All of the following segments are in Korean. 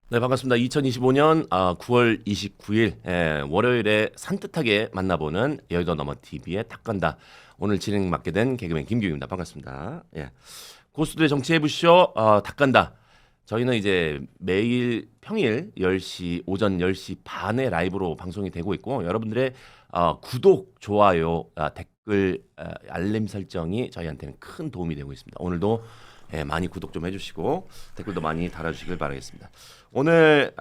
네, 반갑습니다. 2025년 9월 29일 월요일에 산뜻하게 만나보는 여의도 너머 TV의 탁간다. 오늘 진행 맡게 된 개그맨 김규입니다. 반갑습니다. 예. 고수들의 정치해부쇼 탁간다. 저희는 이제 매일 평일 10시 오전 10시 반에 라이브로 방송이 되고 있고 여러분들의 구독, 좋아요, 댓글, 알림 설정이 저희한테는 큰 도움이 되고 있습니다. 오늘도 많이 구독 좀 해주시고 댓글도 많이 달아주시길 바라겠습니다. 오늘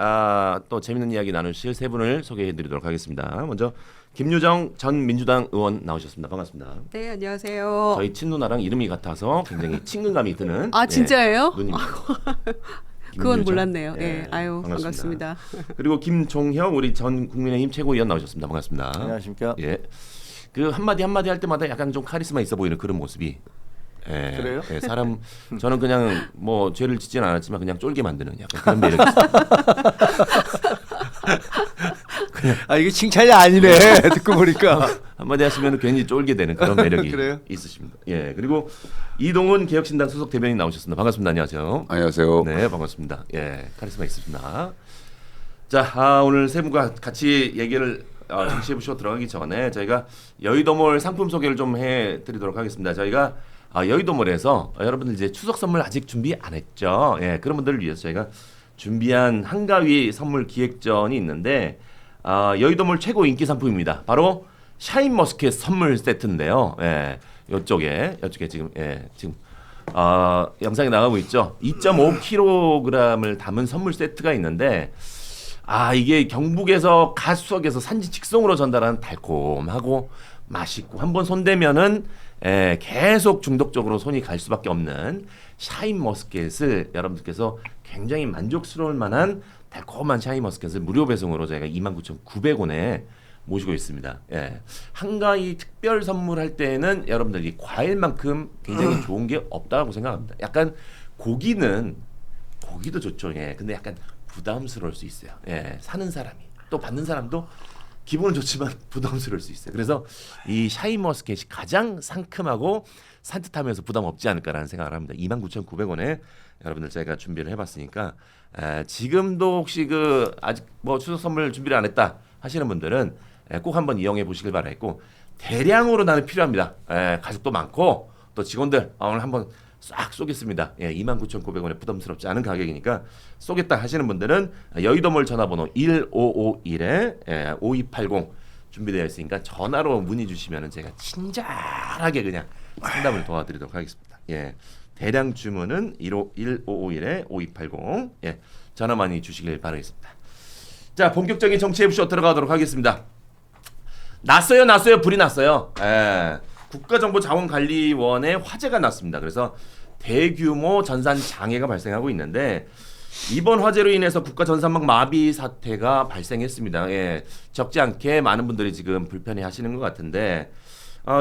또 재밌는 이야기 나누실 세 분을 소개해드리도록 하겠습니다. 먼저 김유정 전 민주당 의원 나오셨습니다. 반갑습니다. 네, 안녕하세요. 저희 친누나랑 이름이 같아서 굉장히 친근감이 드는 진짜예요? 누님입니다. 그건 김유정. 몰랐네요. 예, 네, 아유 반갑습니다. 그리고 김종혁 우리 전 국민의힘 최고위원 나오셨습니다. 반갑습니다. 안녕하십니까? 예, 그 한마디 할 때마다 약간 좀 카리스마 있어 보이는 그런 모습이. 예, 그래요? 예, 사람 저는 그냥 뭐 죄를 짓지는 않았지만 그냥 쫄게 만드는 약간 그런 매력이 있어요. 이게 칭찬이 아니네. 듣고 보니까. 한마디 하시면 괜히 쫄게 되는 그런 매력이 그래요? 있으십니다. 예, 그리고 이동훈 개혁신당 소속 대변인 나오셨습니다. 반갑습니다. 안녕하세요. 안녕하세요. 네, 반갑습니다. 예, 카리스마 있으십니다. 자, 오늘 세 분과 같이 얘기를 정치해보시고 들어가기 전에 저희가 여의도몰 상품 소개를 좀 해드리도록 하겠습니다. 저희가 여의도몰에서 여러분들 이제 추석 선물 아직 준비 안 했죠? 예, 그런 분들을 위해서 저희가 준비한 한가위 선물 기획전이 있는데 여의도몰 최고 인기 상품입니다. 바로 샤인머스켓 선물 세트인데요. 예, 이쪽에 지금 영상에 나가고 있죠. 2.5kg을 담은 선물 세트가 있는데 이게 경북에서 갓수확에서 산지 직송으로 전달한 달콤하고 맛있고 한번 손대면은 계속 중독적으로 손이 갈 수밖에 없는 샤인머스켓을 여러분들께서 굉장히 만족스러울 만한 달콤한 샤인머스켓을 무료 배송으로 저희가 29,900원에 모시고 있습니다. 예. 한가위 특별 선물할 때는 여러분들이 과일만큼 굉장히 좋은 게 없다고 생각합니다. 약간 고기도 좋죠. 예. 근데 약간 부담스러울 수 있어요. 예. 사는 사람이 또 받는 사람도 기분은 좋지만 부담스러울 수 있어요. 그래서 이 샤인머스켓이 가장 상큼하고 산뜻하면서 부담 없지 않을까라는 생각을 합니다. 29,900원에 여러분들 저희가 준비를 해봤으니까 지금도 혹시 아직 뭐 추석 선물 준비를 안 했다 하시는 분들은 꼭 한번 이용해 보시길 바라겠고 대량으로 나는 필요합니다. 가족도 많고 또 직원들 오늘 한번 싹 쏘겠습니다. 29,900원에 부담스럽지 않은 가격이니까 쏘겠다 하시는 분들은 여의도몰 전화번호 1551-5280 준비되어 있으니까 전화로 문의 주시면 제가 친절하게 그냥 상담을 도와드리도록 하겠습니다. 예, 대량 주문은 1551-5280 전화 많이 주시길 바라겠습니다. 자, 본격적인 정치해부쇼 들어가도록 하겠습니다. 났어요 불이 났어요. 국가정보자원관리원에 화재가 났습니다. 그래서 대규모 전산 장애가 발생하고 있는데 이번 화재로 인해서 국가전산망 마비 사태가 발생했습니다. 적지 않게 많은 분들이 지금 불편해하시는 것 같은데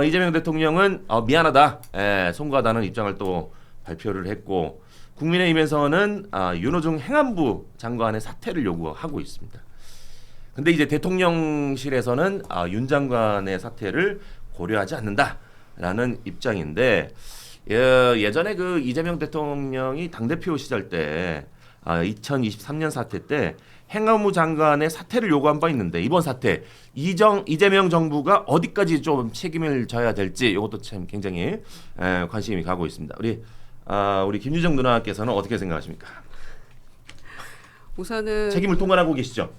이재명 대통령은 미안하다, 송구하다는 입장을 또 발표를 했고 국민의힘에서는 윤호중 행안부 장관의 사퇴를 요구하고 있습니다. 근데 이제 대통령실에서는 윤 장관의 사퇴를 고려하지 않는다라는 입장인데 예전에 그 이재명 대통령이 당대표 시절 때 2023년 사태 때 행안부 장관의 사퇴를 요구한 바 있는데 이번 사태 이재명 정부가 어디까지 좀 책임을 져야 될지 이것도 참 굉장히 관심이 가고 있습니다. 우리 김유정 누나께서는 어떻게 생각하십니까? 우선은 책임을 통감하고 계시죠?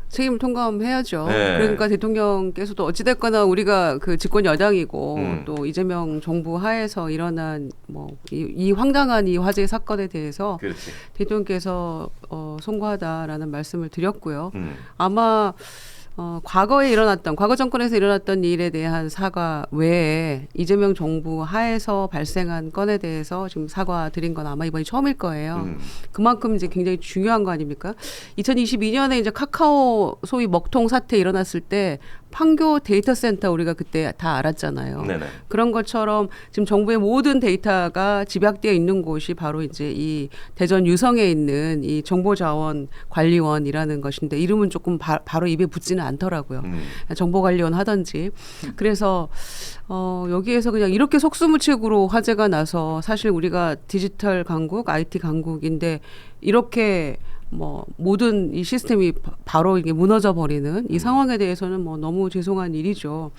책임 통감해야죠. 네. 그러니까 대통령께서도 어찌됐거나 우리가 그 집권 여당이고 또 이재명 정부 하에서 일어난 이 황당한 이 화재 사건에 대해서 그렇지. 대통령께서 송구하다라는 말씀을 드렸고요. 아마 과거 정권에서 일어났던 일에 대한 사과 외에 이재명 정부 하에서 발생한 건에 대해서 지금 사과 드린 건 아마 이번이 처음일 거예요. 그만큼 이제 굉장히 중요한 거 아닙니까? 2022년에 이제 카카오 소위 먹통 사태 일어났을 때 판교 데이터 센터 우리가 그때 다 알았잖아요. 네네. 그런 것처럼 지금 정부의 모든 데이터가 집약되어 있는 곳이 바로 이제 이 대전 유성에 있는 이 정보자원관리원이라는 것인데 이름은 조금 바로 입에 붙지는 않더라고요. 정보관리원 하든지. 그래서 여기에서 그냥 이렇게 속수무책으로 화제가 나서 사실 우리가 디지털 강국, IT 강국인데 이렇게 뭐 모든 이 시스템이 바로 이게 무너져 버리는 이 상황에 대해서는 뭐 너무 죄송한 일이죠.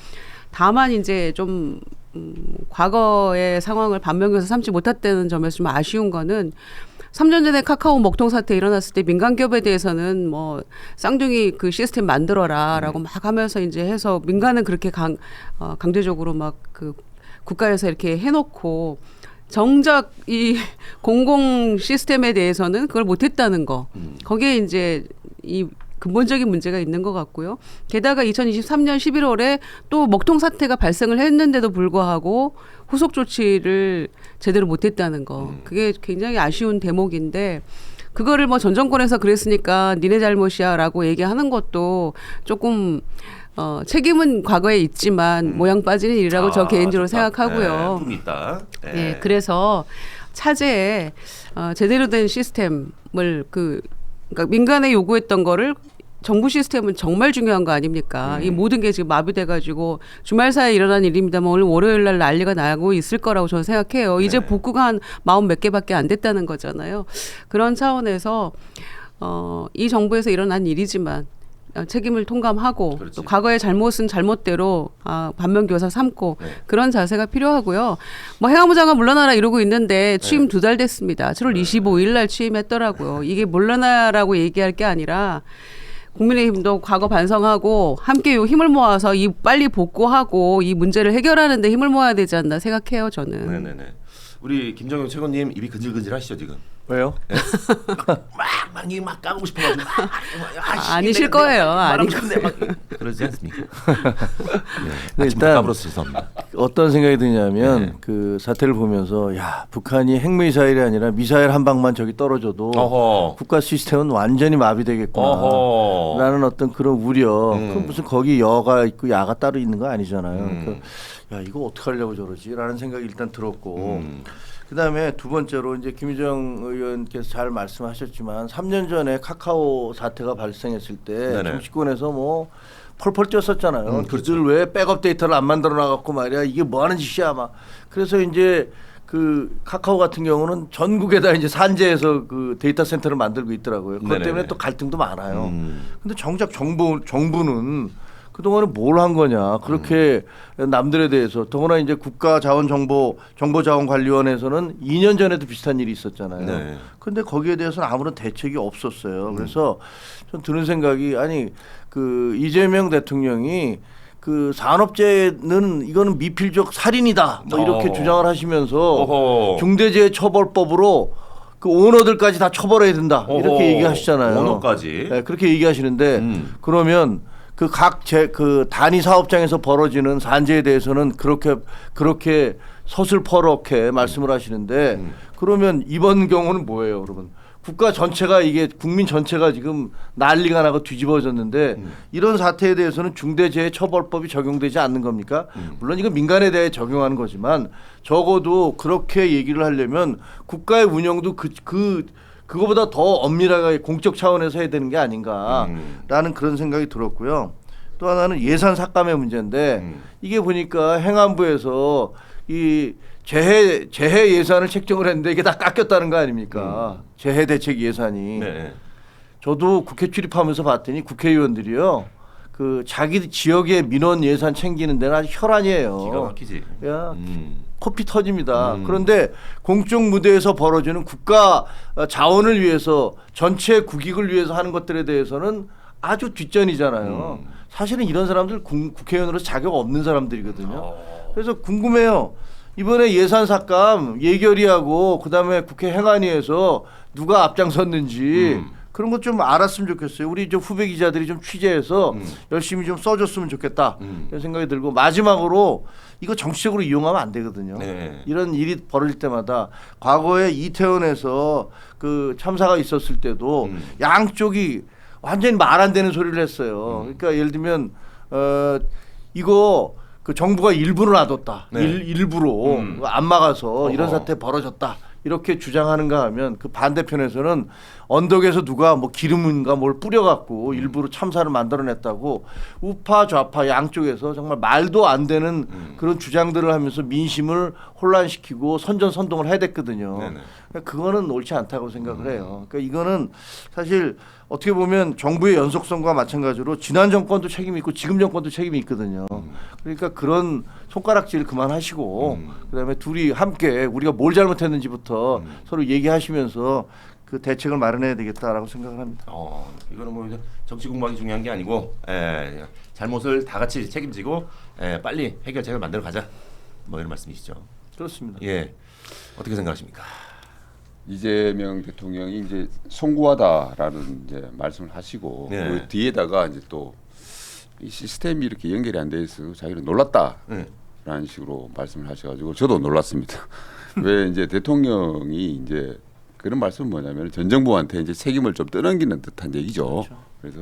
다만 이제 좀 과거의 상황을 반면교사 삼지 못했다는 점에서 좀 아쉬운 거는 3년 전에 카카오 먹통 사태 일어났을 때 민간 기업에 대해서는 뭐 쌍둥이 그 시스템 만들어라라고 막 하면서 이제 해서 민간은 그렇게 강제적으로 막 그 국가에서 이렇게 해놓고 정작 이 공공 시스템에 대해서는 그걸 못했다는 거. 거기에 이제 이 근본적인 문제가 있는 것 같고요. 게다가 2023년 11월에 또 먹통 사태가 발생을 했는데도 불구하고 후속 조치를 제대로 못했다는 거. 그게 굉장히 아쉬운 대목인데 그거를 뭐 전 정권에서 그랬으니까 니네 잘못이야라고 얘기하는 것도 조금 책임은 과거에 있지만 모양 빠지는 일이라고 저 개인적으로 좋다. 생각하고요. 좀 있다. 네, 그래서 차제에 제대로 된 시스템을 그러니까 민간에 요구했던 거를 정부 시스템은 정말 중요한 거 아닙니까? 이 모든 게 지금 마비돼가지고 주말 사이에 일어난 일입니다만 오늘 월요일 날 난리가 나고 있을 거라고 저는 생각해요. 이제 복구가 한 40 몇 개밖에 안 됐다는 거잖아요. 그런 차원에서 이 정부에서 일어난 일이지만 책임을 통감하고 그렇지. 또 과거의 잘못은 잘못대로 반면교사 삼고 그런 자세가 필요하고요. 뭐 행안부 장관 물러나라 이러고 있는데 취임 2달 됐습니다. 7월 25일 날 취임했더라고요. 이게 물러나라고 얘기할 게 아니라 국민의힘도 과거 반성하고 함께 요 힘을 모아서 이 빨리 복구하고 이 문제를 해결하는 데 힘을 모아야 되지 않나 생각해요, 저는. 네네네. 우리 김정용 최고님 입이 근질근질하시죠 지금? 왜요? 막 까고 싶어가지고 아니실 거예요. 아니. 그러지 않습니까? 네, 일단 까불어서 죄송합니다. 어떤 생각이 드냐면 그 사태를 보면서 야 북한이 핵미사일이 아니라 미사일 한 방만 저기 떨어져도 어허. 국가 시스템은 완전히 마비되겠구나라는 어떤 그런 우려. 그 무슨 거기 여가 있고 야가 따로 있는 거 아니잖아요. 그러니까 야 이거 어떻게 하려고 저러지라는 생각이 일단 들었고. 그다음에 두 번째로 이제 김희정 의원께서 잘 말씀하셨지만 3년 전에 카카오 사태가 발생했을 때 네네. 정치권에서 뭐 펄펄 뛰었었잖아요. 그렇죠. 그들 왜 백업 데이터를 안 만들어 놔갖고 말이야 이게 뭐 하는 짓이야 막. 그래서 이제 그 카카오 같은 경우는 전국에다 이제 산재에서 그 데이터 센터를 만들고 있더라고요. 그것 네네네. 때문에 또 갈등도 많아요. 근데 정작 정부는 그동안에 뭘 한 거냐. 그렇게 남들에 대해서 더구나 이제 국가자원정보자원관리원에서는 2년 전에도 비슷한 일이 있었잖아요. 네. 근데 거기에 대해서는 아무런 대책이 없었어요. 그래서 전 드는 생각이 아니 그 이재명 대통령이 그 산업재해는 이거는 미필적 살인이다. 뭐 이렇게 주장을 하시면서 어허. 중대재해처벌법으로 그 오너들까지 다 처벌해야 된다. 어허. 이렇게 얘기하시잖아요. 오너까지. 네, 그렇게 얘기하시는데 그러면 그 그 단위 사업장에서 벌어지는 산재에 대해서는 그렇게 서슬퍼렇게 말씀을 하시는데 그러면 이번 경우는 뭐예요, 여러분? 국가 전체가 이게 국민 전체가 지금 난리가 나고 뒤집어졌는데 이런 사태에 대해서는 중대재해처벌법이 적용되지 않는 겁니까? 물론 이건 민간에 대해 적용하는 거지만 적어도 그렇게 얘기를 하려면 국가의 운영도 그거보다 더 엄밀하게 공적 차원에서 해야 되는 게 아닌가라는 그런 생각이 들었고요. 또 하나는 예산 삭감의 문제인데 이게 보니까 행안부에서 이 재해 예산을 책정을 했는데 이게 다 깎였다는 거 아닙니까? 재해 대책 예산이. 네. 저도 국회 출입하면서 봤더니 국회의원들이요. 그 자기 지역의 민원 예산 챙기는 데는 아주 혈안이에요. 기가 막히지. 야, 코피 터집니다. 그런데 공적 무대에서 벌어지는 국가 자원을 위해서 전체 국익을 위해서 하는 것들에 대해서는 아주 뒷전이잖아요. 사실은 이런 사람들 국회의원으로서 자격 없는 사람들이거든요. 그래서 궁금해요. 이번에 예산 삭감 예결위하고 그다음에 국회 행안위에서 누가 앞장섰는지 그런 것 좀 알았으면 좋겠어요. 우리 좀 후배 기자들이 좀 취재해서 열심히 좀 써줬으면 좋겠다 이런 생각이 들고 마지막으로 이거 정치적으로 이용하면 안 되거든요. 네. 이런 일이 벌어질 때마다 과거에 이태원에서 그 참사가 있었을 때도 양쪽이 완전히 말 안 되는 소리를 했어요. 그러니까 예를 들면 이거 그 정부가 일부러 놔뒀다. 네. 일부러 안 막아서 이런 사태 벌어졌다. 이렇게 주장하는가 하면 그 반대편에서는 언덕에서 누가 뭐 기름인가 뭘 뿌려갖고 일부러 참사를 만들어냈다고 우파 좌파 양쪽에서 정말 말도 안 되는 그런 주장들을 하면서 민심을 혼란시키고 선전선동을 해야 됐거든요. 그러니까 그거는 옳지 않다고 생각을 해요. 그러니까 이거는 사실 어떻게 보면 정부의 연속성과 마찬가지로 지난 정권도 책임이 있고 지금 정권도 책임이 있거든요. 그러니까 그런 손가락질 그만하시고 그다음에 둘이 함께 우리가 뭘 잘못했는지부터 서로 얘기하시면서 그 대책을 마련해야 되겠다라고 생각을 합니다. 이거는 뭐 정치 공방이 중요한 게 아니고 잘못을 다 같이 책임지고 빨리 해결책을 만들어 가자. 뭐 이런 말씀이시죠. 그렇습니다. 예, 어떻게 생각하십니까? 이재명 대통령이 이제 송구하다라는 이제 말씀을 하시고 그 뒤에다가 이제 또 이 시스템이 이렇게 연결이 안 돼 있어 자기는 놀랐다라는 식으로 말씀을 하셔가지고 저도 놀랐습니다. 왜 이제 대통령이 이제 그런 말씀은 뭐냐면 전 정부한테 이제 책임을 좀 떠넘기는 듯한 얘기죠. 그렇죠. 그래서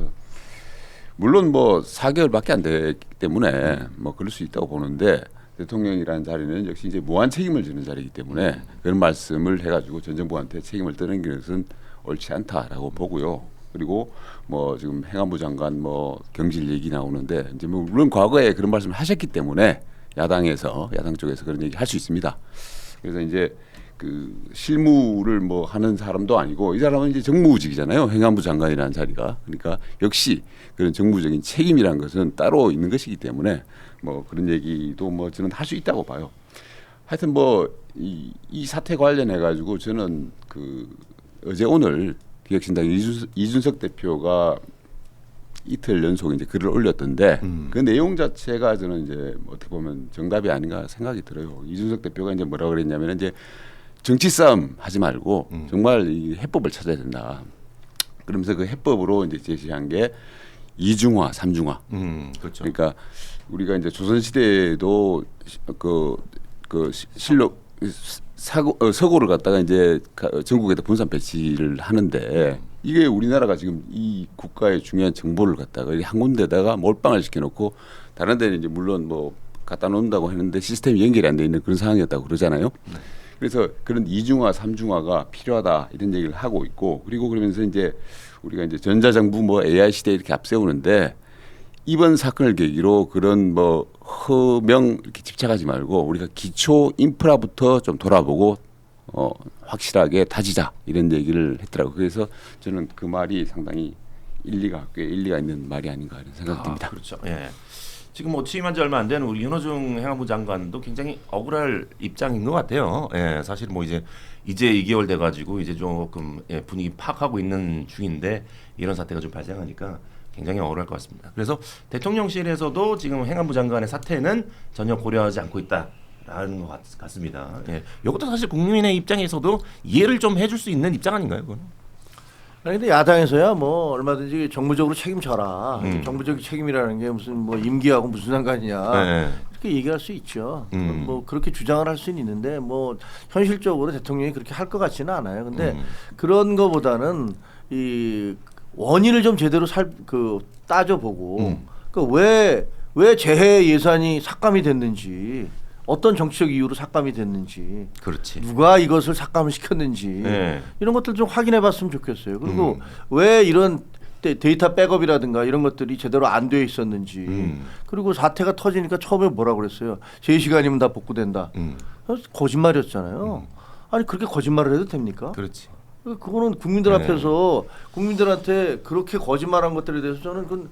물론 뭐 4개월밖에 안 됐기 때문에 뭐 그럴 수 있다고 보는데 대통령이라는 자리는 역시 이제 무한 책임을 지는 자리이기 때문에 그런 말씀을 해가지고 전 정부한테 책임을 떠넘기는 것은 옳지 않다라고 보고요. 그리고 뭐 지금 행안부 장관 뭐 경질 얘기 나오는데 이제 뭐 물론 과거에 그런 말씀을 하셨기 때문에 야당 쪽에서 그런 얘기 할 수 있습니다. 그래서 이제 그 실무를 뭐 하는 사람도 아니고 이 사람은 이제 정무직이잖아요. 행안부 장관이라는 자리가. 그러니까 역시 그런 정부적인 책임이라는 것은 따로 있는 것이기 때문에 뭐 그런 얘기도 뭐 저는 할 수 있다고 봐요. 하여튼 뭐 이 사태 관련해 가지고 저는 그 어제 오늘 기획신당 이준석 대표가 이틀 연속 이제 글을 올렸던데 그 내용 자체가 저는 이제 어떻게 보면 정답이 아닌가 생각이 들어요. 이준석 대표가 이제 뭐라 그랬냐면 이제 정치 싸움 하지 말고 정말 이 해법을 찾아야 된다. 그러면서 그 해법으로 이제 제시한 게 이중화, 삼중화. 그렇죠. 그러니까 우리가 이제 조선 시대에도 그 실록 서고를 갖다가 이제 전국에다 분산 배치를 하는데 이게 우리나라가 지금 이 국가의 중요한 정보를 갖다가 한 군데다가 몰빵을 시켜놓고 다른 데는 이제 물론 뭐 갖다 놓는다고 했는데 시스템이 연결이 안 돼 있는 그런 상황이었다고 그러잖아요. 그래서 그런 이중화, 삼중화가 필요하다 이런 얘기를 하고 있고 그리고 그러면서 이제 우리가 이제 전자정부 뭐 AI 시대 이렇게 앞세우는데 이번 사건을 계기로 그런 뭐 허명 이렇게 집착하지 말고 우리가 기초 인프라부터 좀 돌아보고 확실하게 다지자 이런 얘기를 했더라고요. 그래서 저는 그 말이 상당히 꽤 일리가 있는 말이 아닌가 이런 생각이 듭니다. 그렇죠. 예. 지금 뭐 취임한 지 얼마 안 된 우리 윤호중 행안부 장관도 굉장히 억울할 입장인 것 같아요. 예, 사실 뭐 이제 2개월 돼가지고 이제 조금 분위기 파악하고 있는 중인데 이런 사태가 좀 발생하니까 굉장히 억울할 것 같습니다. 그래서 대통령실에서도 지금 행안부 장관의 사태는 전혀 고려하지 않고 있다라는 것 같습니다. 예, 이것도 사실 국민의 입장에서도 이해를 좀 해줄 수 있는 입장 아닌가요, 그건? 아니 근데 야당에서야 뭐 얼마든지 정부적으로 책임져라. 정부적 책임이라는 게 무슨 뭐 임기하고 무슨 상관이냐. 네. 이렇게 얘기할 수 있죠. 뭐 그렇게 주장을 할 수는 있는데 뭐 현실적으로 대통령이 그렇게 할 것 같지는 않아요. 근데 그런 거보다는 이 원인을 좀 제대로 따져보고 왜 재해 예산이 삭감이 됐는지 어떤 정치적 이유로 삭감이 됐는지 그렇지. 누가 이것을 삭감을 시켰는지 이런 것들 좀 확인해봤으면 좋겠어요. 그리고 왜 이런 데이터 백업이라든가 이런 것들이 제대로 안 돼 있었는지 그리고 사태가 터지니까 처음에 뭐라 그랬어요. 3시간이면 다 복구된다. 거짓말이었잖아요. 아니 그렇게 거짓말을 해도 됩니까? 그렇지. 그거는 국민들 앞에서 국민들한테 그렇게 거짓말한 것들에 대해서 저는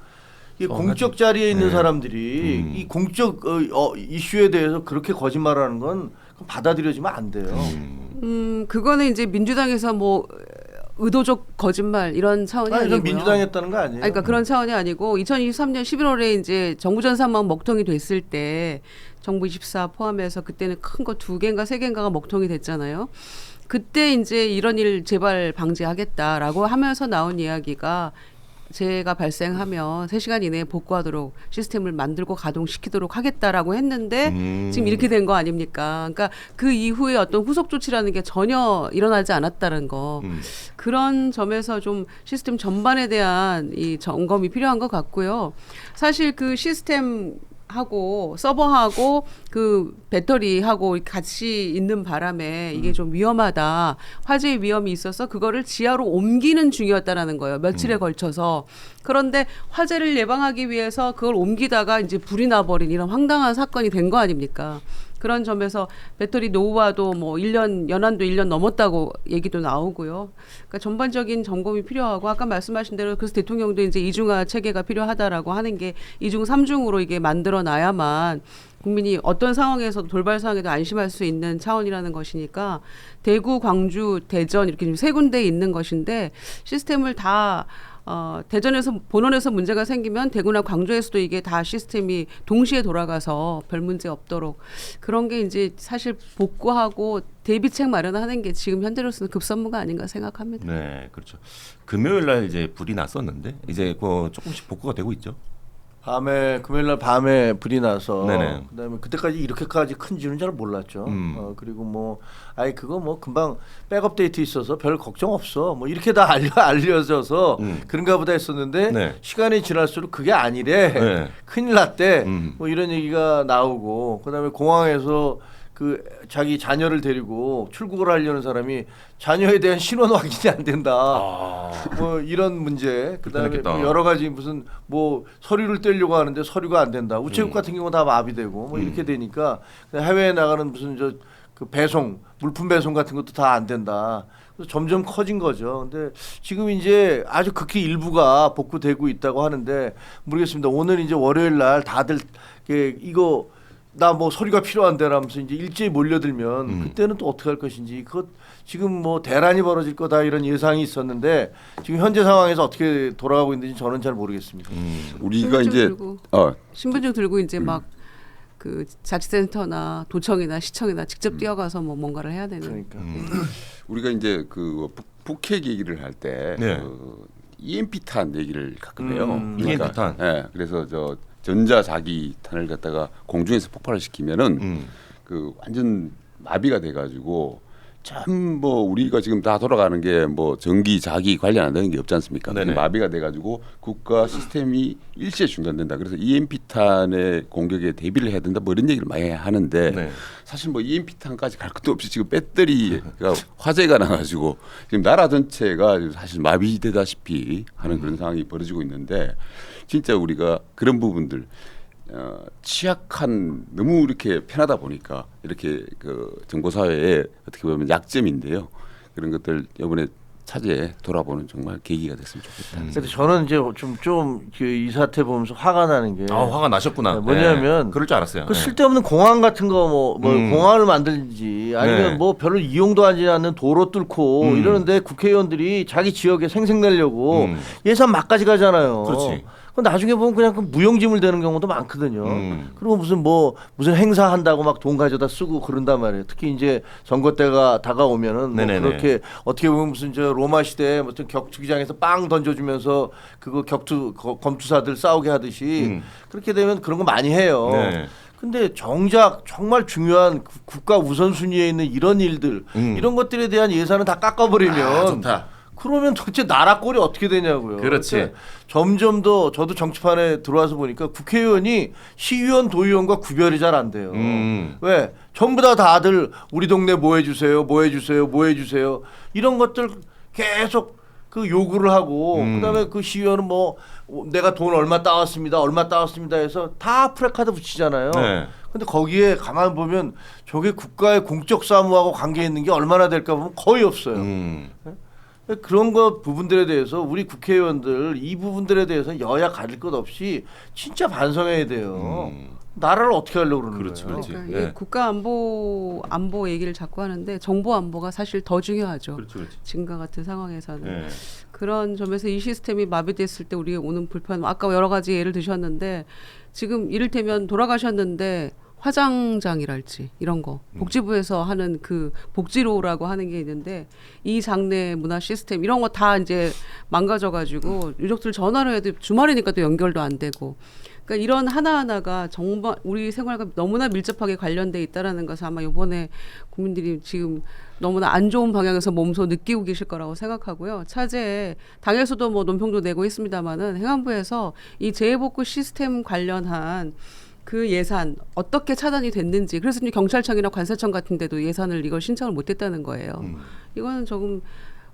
이 공적 자리에 있는 사람들이 이 공적 이슈에 대해서 그렇게 거짓말하는 건 받아들여지면 안 돼요. 그거는 이제 민주당에서 뭐 의도적 거짓말 이런 차원이 아니고요. 민주당이 했다는 거 아니에요? 그러니까 그런 차원이 아니고 2023년 11월에 이제 정부 전산망 먹통이 됐을 때 정부 24 포함해서 그때는 큰 거 2개인가 3개인가가 먹통이 됐잖아요. 그때 이제 이런 일 재발 방지하겠다라고 하면서 나온 이야기가 재해가 발생하면 3시간 이내에 복구하도록 시스템을 만들고 가동시키도록 하겠다라고 했는데 지금 이렇게 된 거 아닙니까? 그러니까 그 이후에 어떤 후속 조치라는 게 전혀 일어나지 않았다는 거. 그런 점에서 좀 시스템 전반에 대한 이 점검이 필요한 것 같고요. 사실 그 시스템 하고 서버하고 그 배터리하고 같이 있는 바람에 이게 좀 위험하다. 화재의 위험이 있어서 그거를 지하로 옮기는 중이었다라는 거예요. 며칠에 걸쳐서. 그런데 화재를 예방하기 위해서 그걸 옮기다가 이제 불이 나버린 이런 황당한 사건이 된 거 아닙니까? 그런 점에서 배터리 노후화도 뭐 1년 연한도 1년 넘었다고 얘기도 나오고요. 그러니까 전반적인 점검이 필요하고 아까 말씀하신 대로 그래서 대통령도 이제 이중화 체계가 필요하다라고 하는 게 이중 삼중으로 이게 만들어 놔야만 국민이 어떤 상황에서도 돌발 상황에도 안심할 수 있는 차원이라는 것이니까 대구, 광주, 대전 이렇게 세 군데에 있는 것인데 시스템을 다 대전에서 본원에서 문제가 생기면 대구나 광주에서도 이게 다 시스템이 동시에 돌아가서 별 문제 없도록 그런 게 이제 사실 복구하고 대비책 마련하는 게 지금 현재로서는 급선무가 아닌가 생각합니다. 네, 그렇죠. 금요일 날 이제 불이 났었는데 이제 그 조금씩 복구가 되고 있죠. 금요일날 밤에 불이 나서 네네. 그다음에 그때까지 이렇게까지 큰지는 잘 몰랐죠. 그리고 뭐 그거 뭐 금방 백업데이트 있어서 별 걱정 없어. 뭐 이렇게 다 알려져서 그런가 보다 했었는데 네. 시간이 지날수록 그게 아니래. 네. 큰일 났대. 뭐 이런 얘기가 나오고 그다음에 공항에서 그 자기 자녀를 데리고 출국을 하려는 사람이 자녀에 대한 신원 확인이 안 된다. 뭐 이런 문제. 그다음에 불편했겠다. 뭐 여러 가지 무슨 뭐 서류를 떼려고 하는데 서류가 안 된다. 우체국 같은 경우 다 마비되고 뭐 이렇게 되니까 해외에 나가는 무슨 그 배송 물품 배송 같은 것도 다 안 된다. 그래서 점점 커진 거죠. 근데 지금 이제 아주 극히 일부가 복구되고 있다고 하는데 모르겠습니다. 오늘 이제 월요일 날 다들 이거 나 뭐 서류가 필요한데라면서 이제 일제히 몰려들면 그때는 또 어떻게 할 것인지 그것 지금 뭐 대란이 벌어질 거다 이런 예상이 있었는데 지금 현재 상황에서 어떻게 돌아가고 있는지 저는 잘 모르겠습니다. 우리가 이제 신분증 들고 이제 막 그 자치센터나 도청이나 시청이나 직접 뛰어가서 뭐 뭔가를 해야 되는. 그러니까. 우리가 이제 그 북핵 얘기를 할 때 네. 그 EMP탄 얘기를 가끔 해요. EMP탄. 네, 그래서 저 전자자기탄을 갖다가 공중에서 폭발을 시키면은 그 완전 마비가 돼가지고 참 뭐 우리가 지금 다 돌아가는 게 뭐 전기 자기 관련 안 되는 게 없지 않습니까? 네네. 마비가 돼가지고 국가 시스템이 일시에 중단된다. 그래서 EMP탄의 공격에 대비를 해야 된다. 뭐 이런 얘기를 많이 하는데 네. 사실 뭐 EMP탄까지 갈 것도 없이 지금 배터리가 화재가 나가지고 지금 나라 전체가 사실 마비되다시피 하는 그런 상황이 벌어지고 있는데 진짜 우리가 그런 부분들 취약한 너무 이렇게 편하다 보니까 이렇게 그 정보 사회에 어떻게 보면 약점인데요. 그런 것들 이번에 차제에 돌아보는 정말 계기가 됐으면 좋겠다. 근데 저는 이제 좀 이 사태 보면서 화가 나는 게 화가 나셨구나. 네, 뭐냐면 네. 그럴 줄 알았어요. 그 쓸데없는 공항 같은 거 뭐 공항을 만들지 아니면 네. 뭐 별로 이용도 하지 않는 도로 뚫고 이러는데 국회의원들이 자기 지역에 생색 내려고 예산 막까지 가잖아요. 그렇지. 나중에 보면 그냥 그 무용지물 되는 경우도 많거든요. 그리고 무슨 행사 한다고 막 돈 가져다 쓰고 그런단 말이에요. 특히 이제 선거 때가 다가오면은 뭐 그렇게 어떻게 보면 무슨 저 로마 시대에 무슨 격투기장에서 빵 던져주면서 그거 검투사들 싸우게 하듯이 그렇게 되면 그런 거 많이 해요. 네. 근데 정작 정말 중요한 국가 우선순위에 있는 이런 일들 이런 것들에 대한 예산은 다 깎아버리면 좋다. 그러면 도대체 나라 꼴이 어떻게 되냐고요. 그렇지. 그러니까 점점 더 저도 정치판에 들어와서 보니까 국회의원이 시의원, 도의원과 구별이 잘 안 돼요. 왜? 전부 다들 우리 동네 뭐 해주세요, 뭐 해주세요, 뭐 해주세요. 이런 것들 계속 그 요구를 하고 그다음에 그 시의원은 뭐 내가 돈 얼마 따왔습니다, 얼마 따왔습니다 해서 다 프레카드 붙이잖아요. 네. 근데 거기에 가만 보면 저게 국가의 공적 사무하고 관계 있는 게 얼마나 될까 보면 거의 없어요. 그런 거 부분들에 대해서 우리 국회의원들 이 부분들에 대해서 여야 가릴 것 없이 진짜 반성해야 돼요. 나라를 어떻게 하려고 그러는 그렇지, 거예요. 그렇지. 그러니까 네. 이게 국가 안보 얘기를 자꾸 하는데 정보 안보가 사실 더 중요하죠. 그렇지. 지금과 같은 상황에서는. 네. 그런 점에서 이 시스템이 마비됐을 때 우리가 오는 불편, 아까 여러 가지 예를 드셨는데 지금 이를테면 돌아가셨는데 화장장이랄지 이런 거 복지부에서 하는 그 복지로라고 하는 게 있는데 이 장내 문화 시스템 이런 거 다 이제 망가져가지고 유족들 전화를 해도 주말이니까 또 연결도 안 되고 그러니까 이런 하나하나가 정말 우리 생활과 너무나 밀접하게 관련돼 있다라는 것을 아마 이번에 국민들이 지금 너무나 안 좋은 방향에서 몸소 느끼고 계실 거라고 생각하고요. 차제에 당에서도 뭐 논평도 내고 있습니다만은 행안부에서 이 재해복구 시스템 관련한 그 예산 어떻게 차단이 됐는지 그래서 이제 경찰청이나 관세청 같은 데도 예산을 이걸 신청을 못했다는 거예요. 이거는 조금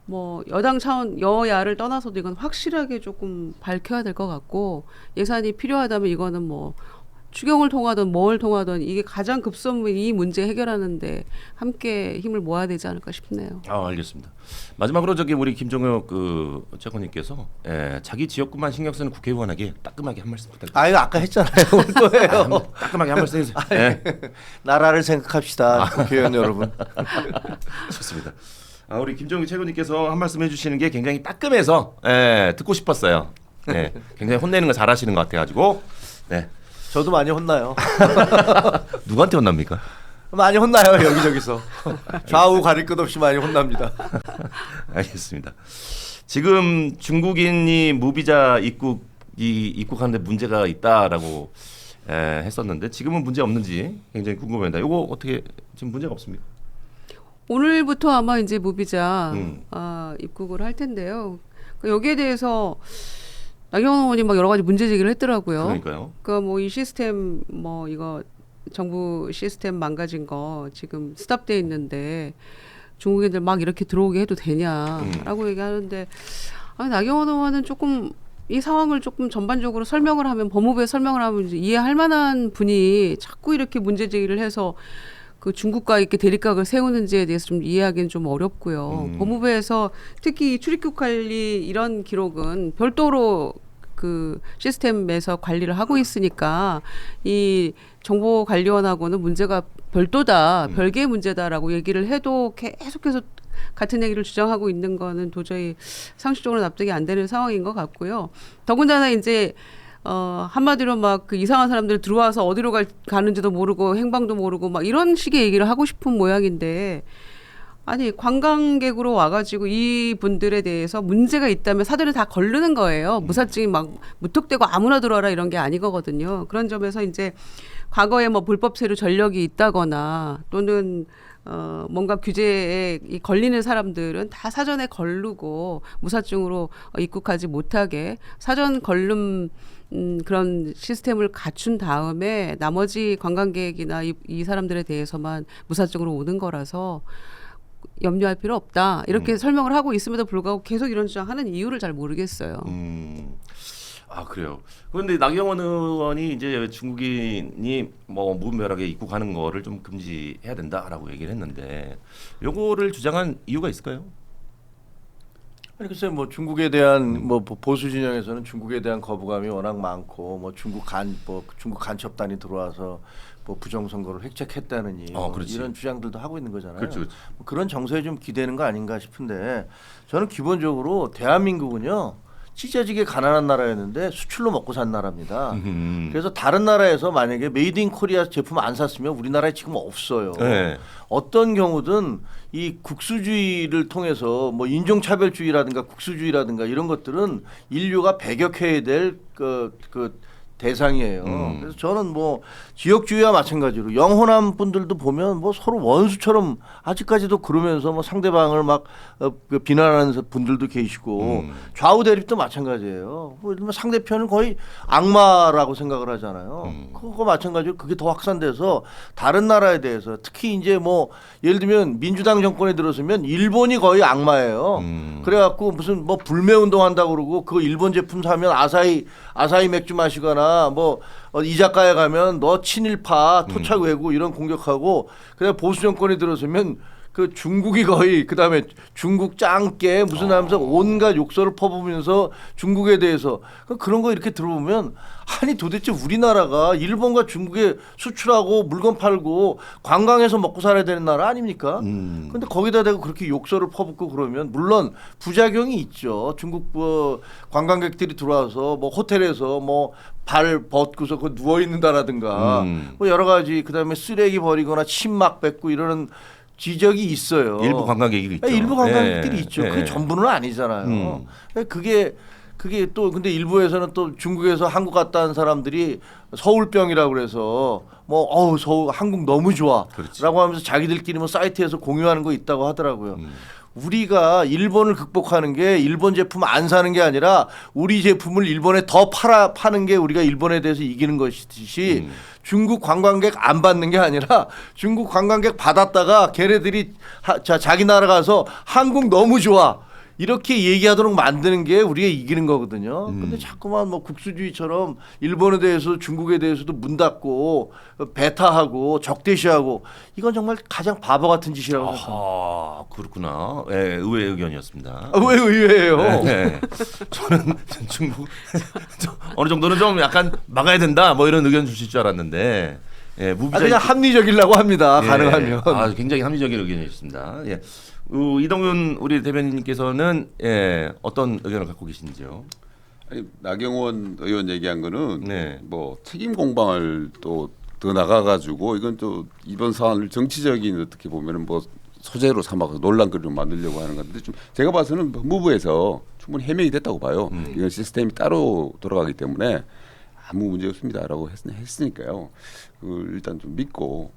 뭐 여당 차원 여야를 떠나서도 이건 확실하게 조금 밝혀야 될 것 같고 예산이 필요하다면 이거는 뭐 추경을 통하든 뭘 통하든 이게 가장 급선무인 이 문제 해결하는데 함께 힘을 모아야 되지 않을까 싶네요. 알겠습니다. 마지막으로 저기 우리 김종혁 그 최고님께서 자기 지역구만 신경 쓰는 국회의원에게 따끔하게 한 말씀 부탁드립니다. 이거 아까 했잖아요. 올 거예요. 따끔하게 한 말씀 해주세요. 나라를 생각합시다, 국회의원 여러분. 좋습니다. 우리 김종혁 최고님께서 한 말씀 해주시는 게 굉장히 따끔해서 듣고 싶었어요. 굉장히 혼내는 거 잘하시는 것 같아가지고. 네. 저도 많이 혼나요. 누구한테 혼납니까? 많이 혼나요, 여기저기서. 좌우 가릴 것 없이 많이 혼납니다. 알겠습니다. 지금 중국인이 무비자 입국하는데 문제가 있다라고 했었는데 지금은 문제 없는지 굉장히 궁금합니다. 이거 어떻게 지금 문제가 없습니까? 오늘부터 아마 이제 무비자 입국을 할 텐데요. 여기에 대해서 나경원 의원이 막 여러 가지 문제 제기를 했더라고요. 그러니까요. 그러니까 뭐 이 시스템 뭐 이거 정부 시스템 망가진 거 지금 스탑돼 있는데 중국인들 막 이렇게 들어오게 해도 되냐라고 얘기하는데 나경원 의원은 조금 이 상황을 조금 전반적으로 설명을 하면 법무부에 설명을 하면 이제 이해할 만한 분이 자꾸 이렇게 문제 제기를 해서 그 중국과 이렇게 대립각을 세우는지에 대해서 좀 이해하기는 좀 어렵고요. 법무부에서 특히 출입국 관리 이런 기록은 별도로 그 시스템에서 관리를 하고 있으니까 이 정보관리원하고는 문제가 별도다, 별개의 문제다라고 얘기를 해도 계속해서 같은 얘기를 주장하고 있는 거는 도저히 상식적으로 납득이 안 되는 상황인 것 같고요. 더군다나 이제 한마디로 막 그 이상한 사람들 들어와서 어디로 가는지도 모르고 행방도 모르고 막 이런 식의 얘기를 하고 싶은 모양인데 아니 관광객으로 와가지고 이 분들에 대해서 문제가 있다면 사전에 다 걸르는 거예요. 무사증이 막 무턱대고 아무나 들어와라 이런 게 아니거든요. 그런 점에서 이제 과거에 뭐 불법 체류 전력이 있다거나 또는 뭔가 규제에 걸리는 사람들은 다 사전에 걸르고 무사증으로 입국하지 못하게 사전 걸름 그런 시스템을 갖춘 다음에 나머지 관광객이나 이 사람들에 대해서만 무사증으로 오는 거라서 염려할 필요 없다. 이렇게 설명을 하고 있음에도 불구하고 계속 이런 주장하는 이유를 잘 모르겠어요. 그래요. 그런데 나경원 의원이 이제 중국인이 뭐 무분별하게 입국하는 거를 좀 금지해야 된다라고 얘기를 했는데 요거를 주장한 이유가 있을까요? 아니 글쎄 뭐 중국에 대한 뭐 보수 진영에서는 중국에 대한 거부감이 워낙 많고 뭐 중국 간첩단이 들어와서 뭐 부정선거를 획책했다느니 이런 주장들도 하고 있는 거잖아요. 그렇죠. 뭐 그런 정서에 좀 기대는 거 아닌가 싶은데 저는 기본적으로 대한민국은요 찢어지게 가난한 나라였는데 수출로 먹고 산 나라입니다. 그래서 다른 나라에서 만약에 메이드 인 코리아 제품 안 샀으면 우리나라에 지금 없어요. 네. 어떤 경우든 이 국수주의를 통해서 뭐 인종차별주의라든가 국수주의라든가 이런 것들은 인류가 배격해야 될 그 대상이에요. 그래서 저는 뭐 지역주의와 마찬가지로 영호남 분들도 보면 뭐 서로 원수처럼 아직까지도 그러면서 뭐 상대방을 막 비난하는 분들도 계시고 좌우 대립도 마찬가지예요. 뭐 상대편은 거의 악마라고 생각을 하잖아요. 그거 마찬가지로 그게 더 확산돼서 다른 나라에 대해서 특히 이제 뭐 예를 들면 민주당 정권에 들어서면 일본이 거의 악마예요. 그래갖고 무슨 뭐 불매 운동한다고 그러고 그 일본 제품 사면 아사히 맥주 마시거나 뭐 이자카야 가면 너 친일파 토착 외구 이런 공격하고 그래 보수 정권이 들어서면 그 중국이 거의 그다음에 중국 짱깨 무슨 하면서 온갖 욕설을 퍼부으면서 중국에 대해서 그런 거 이렇게 들어보면 아니 도대체 우리나라가 일본과 중국에 수출하고 물건 팔고 관광해서 먹고 살아야 되는 나라 아닙니까? 근데 거기다 대고 그렇게 욕설을 퍼붓고 그러면 물론 부작용이 있죠. 중국 관광객들이 들어와서 뭐 호텔에서 뭐 발 벗고서 누워 있는다라든가 뭐 여러 가지 그다음에 쓰레기 버리거나 침 막 뱉고 이러는 지적이 있어요. 일부 관광객이 있죠. 일부 관광객들이 있죠. 그게 전부는 아니잖아요. 그게 또 근데 일부에서는 또 중국에서 한국 갔다 온 사람들이 서울병이라고 그래서 뭐 서울 한국 너무 좋아라고 하면서 자기들끼리 뭐 사이트에서 공유하는 거 있다고 하더라고요. 우리가 일본을 극복하는 게 일본 제품 안 사는 게 아니라 우리 제품을 일본에 더 파는 게 우리가 일본에 대해서 이기는 것이듯이 중국 관광객 안 받는 게 아니라 중국 관광객 받았다가 걔네들이 자기 나라 가서 한국 너무 좋아 이렇게 얘기하도록 만드는 게 우리가 이기는 거거든요. 근데 자꾸만 뭐 국수주의처럼 일본에 대해서 중국에 대해서도 문 닫고 배타하고 적대시하고 이건 정말 가장 바보 같은 짓이라고 생각합니다. 아, 그렇구나. 예, 의외의 의견이었습니다. 왜 의외예요? 네. 저는 중국 어느 정도는 좀 약간 막아야 된다 뭐 이런 의견 주실 줄 알았는데 그냥 합리적이려고 합니다. 가능하면. 굉장히 합리적인 의견이었습니다. 예. 이동윤 우리 대변인님께서는 어떤 의견을 갖고 계신지요? 아니, 나경원 의원 얘기한 거는 뭐 책임 공방을 또 더 나가가지고 이건 또 이번 사안을 정치적인 어떻게 보면은 뭐 소재로 삼아서 논란거리로 만들려고 하는 건데 좀 제가 봐서는 법무부에서 충분히 해명이 됐다고 봐요. 이건 시스템이 따로 돌아가기 때문에 아무 문제 없습니다라고 했으니까요. 일단 좀 믿고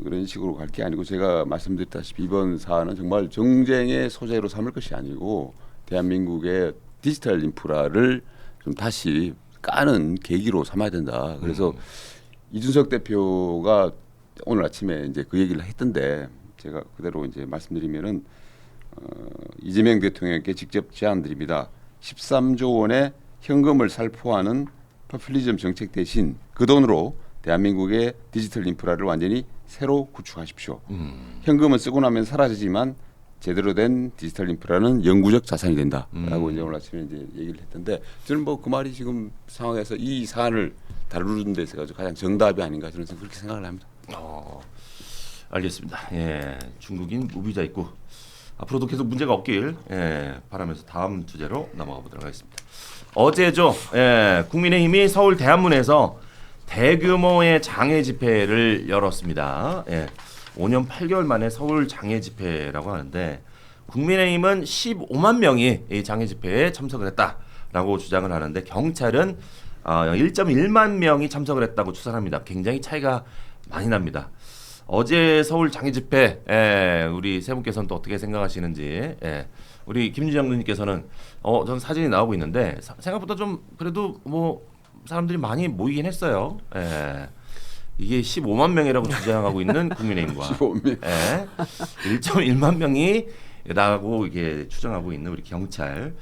그런 식으로 갈 게 아니고 제가 말씀드렸다시피 이번 사안은 정말 정쟁의 소재로 삼을 것이 아니고 대한민국의 디지털 인프라를 좀 다시 까는 계기로 삼아야 된다. 그래서 이준석 대표가 오늘 아침에 이제 그 얘기를 했던데 제가 그대로 이제 말씀드리면은 이재명 대통령께 직접 제안드립니다. 13조 원의 현금을 살포하는 포퓰리즘 정책 대신 그 돈으로 대한민국의 디지털 인프라를 완전히 새로 구축하십시오. 현금은 쓰고 나면 사라지지만 제대로 된 디지털 인프라는 영구적 자산이 된다라고 이제 오늘 아침에 이제 얘기를 했던데 저는 뭐 그 말이 지금 상황에서 이 사안을 다루는 데 있어서 가장 정답이 아닌가 저는 그렇게 생각을 합니다. 알겠습니다. 예, 중국인 무비자 있고 앞으로도 계속 문제가 없길 바라면서 다음 주제로 넘어가 보도록 하겠습니다. 어제죠. 국민의힘이 서울 대한문에서 대규모의 장애 집회를 열었습니다. 5년 8개월 만에 서울 장애 집회라고 하는데 국민의힘은 15만 명이 이 장애 집회에 참석을 했다라고 주장을 하는데 경찰은 1.1만 명이 참석을 했다고 추산합니다. 굉장히 차이가 많이 납니다. 어제 서울 장애 집회 우리 세 분께서는 또 어떻게 생각하시는지 우리 김준영 누님께서는 전 사진이 나오고 있는데 생각보다 좀 그래도 뭐 사람들이 많이 모이긴 했어요. 이게 15만 명이라고 주장하고 있는 국민의힘과 15명. 1.1만 명이 라고 이게 추정하고 있는 우리 경찰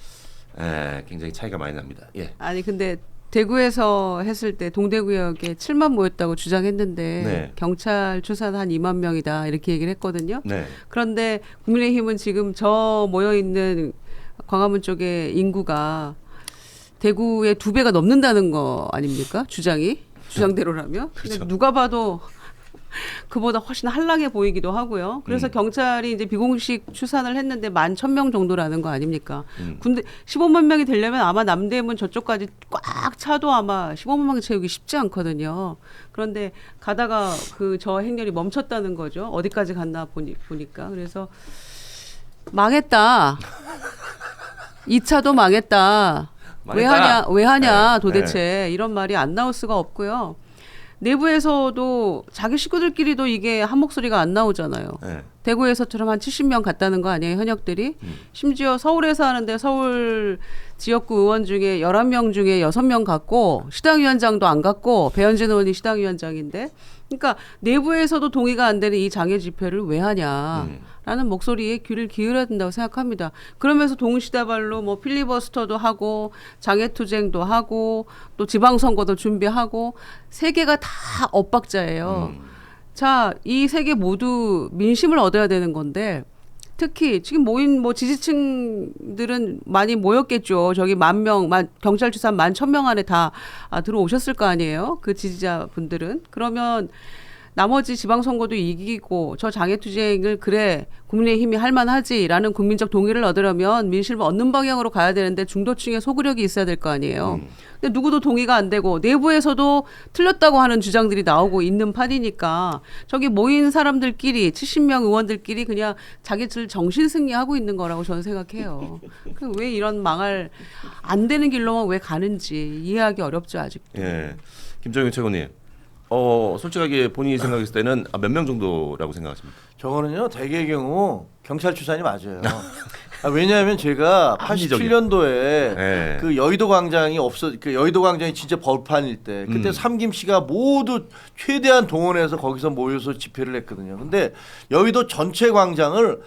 굉장히 차이가 많이 납니다. 아니 근데 대구에서 했을 때 동대구역에 7만 모였다고 주장했는데 경찰 추산 한 2만 명이다 이렇게 얘기를 했거든요. 그런데 국민의힘은 지금 저 모여 있는 광화문 쪽의 인구가 대구의 2배가 넘는다는 거 아닙니까? 주장대로라면. 근데 누가 봐도 그보다 훨씬 한량해 보이기도 하고요. 그래서 경찰이 이제 비공식 추산을 했는데 11,000명 정도라는 거 아닙니까? 근데 15만 명이 되려면 아마 남대문 저쪽까지 꽉 차도 아마 15만 명 채우기 쉽지 않거든요. 그런데 가다가 저 행렬이 멈췄다는 거죠. 어디까지 갔나 보니까. 그래서 망했다. 2차도 망했다. 왜 하냐 도대체 이런 말이 안 나올 수가 없고요. 내부에서도 자기 식구들끼리도 이게 한 목소리가 안 나오잖아요. 대구에서처럼 한 70명 갔다는 거 아니에요, 현역들이? 심지어 서울에서 하는데 서울 지역구 의원 중에 11명 중에 6명 갔고 시당위원장도 안 갔고 배현진 의원이 시당위원장인데 그러니까 내부에서도 동의가 안 되는 이 장애 집회를 왜 하냐라는 목소리에 귀를 기울여야 된다고 생각합니다. 그러면서 동시다발로 뭐 필리버스터도 하고 장애투쟁도 하고 또 지방선거도 준비하고 세 개가 다 엇박자예요. 자, 이 세 개 모두 민심을 얻어야 되는 건데 특히 지금 모인 뭐 지지층들은 많이 모였겠죠. 저기 10,000명, 경찰 추산 11,000명 안에 다 들어오셨을 거 아니에요. 그 지지자분들은. 그러면 나머지 지방선거도 이기고 저 장애투쟁을 그래 국민의힘이 할 만하지라는 국민적 동의를 얻으려면 민심을 얻는 방향으로 가야 되는데 중도층의 소구력이 있어야 될 거 아니에요. 근데 누구도 동의가 안 되고 내부에서도 틀렸다고 하는 주장들이 나오고 있는 판이니까 저기 모인 사람들끼리 70명 의원들끼리 그냥 자기들 정신승리하고 있는 거라고 저는 생각해요. 왜 이런 망할 안 되는 길로만 왜 가는지 이해하기 어렵죠 아직도. 김정일 최고님. 솔직하게 본인이 생각했을 때는 몇 명 정도라고 생각하십니까? 저거는요 대개의 경우 경찰 추산이 맞아요. 왜냐하면 제가 합리적이야. 87년도에 네. 그 여의도 광장이 그 여의도 광장이 진짜 벌판일 때 그때 삼김 씨가 모두 최대한 동원해서 거기서 모여서 집회를 했거든요. 근데 여의도 전체 광장을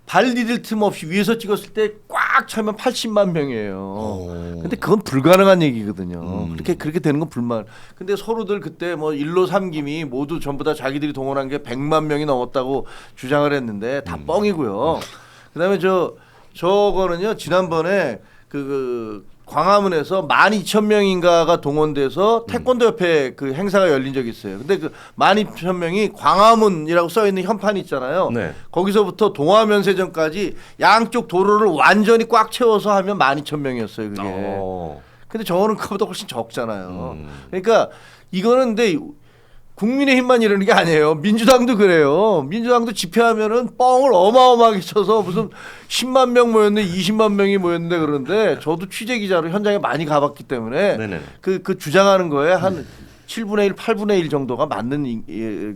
발 디딜 틈 없이 위에서 찍었을 때 꽉 차면 80만 명이에요. 근데 그건 불가능한 얘기거든요. 그렇게 되는 건 불만. 근데 서로들 그때 뭐 1로 3김이 모두 전부 다 자기들이 동원한 게 100만 명이 넘었다고 주장을 했는데 다 뻥이고요. 그다음에 저거는요 지난번에 그 광화문에서 12,000명인가가 동원돼서 태권도 협회 그 행사가 열린 적이 있어요. 근데 그 12,000명이 광화문이라고 써 있는 현판이 있잖아요. 네. 거기서부터 동화면세점까지 양쪽 도로를 완전히 꽉 채워서 하면 12,000명이었어요. 그게. 근데 저거는 그보다 훨씬 적잖아요. 그러니까 이거는 근데 국민의힘만 이러는 게 아니에요. 민주당도 그래요. 민주당도 집회하면은 뻥을 어마어마하게 쳐서 무슨 10만 명 모였는데 20만 명이 모였는데 그런데 저도 취재 기자로 현장에 많이 가봤기 때문에 네네. 그 주장하는 거에 한 7분의 1, 8분의 1 정도가 맞는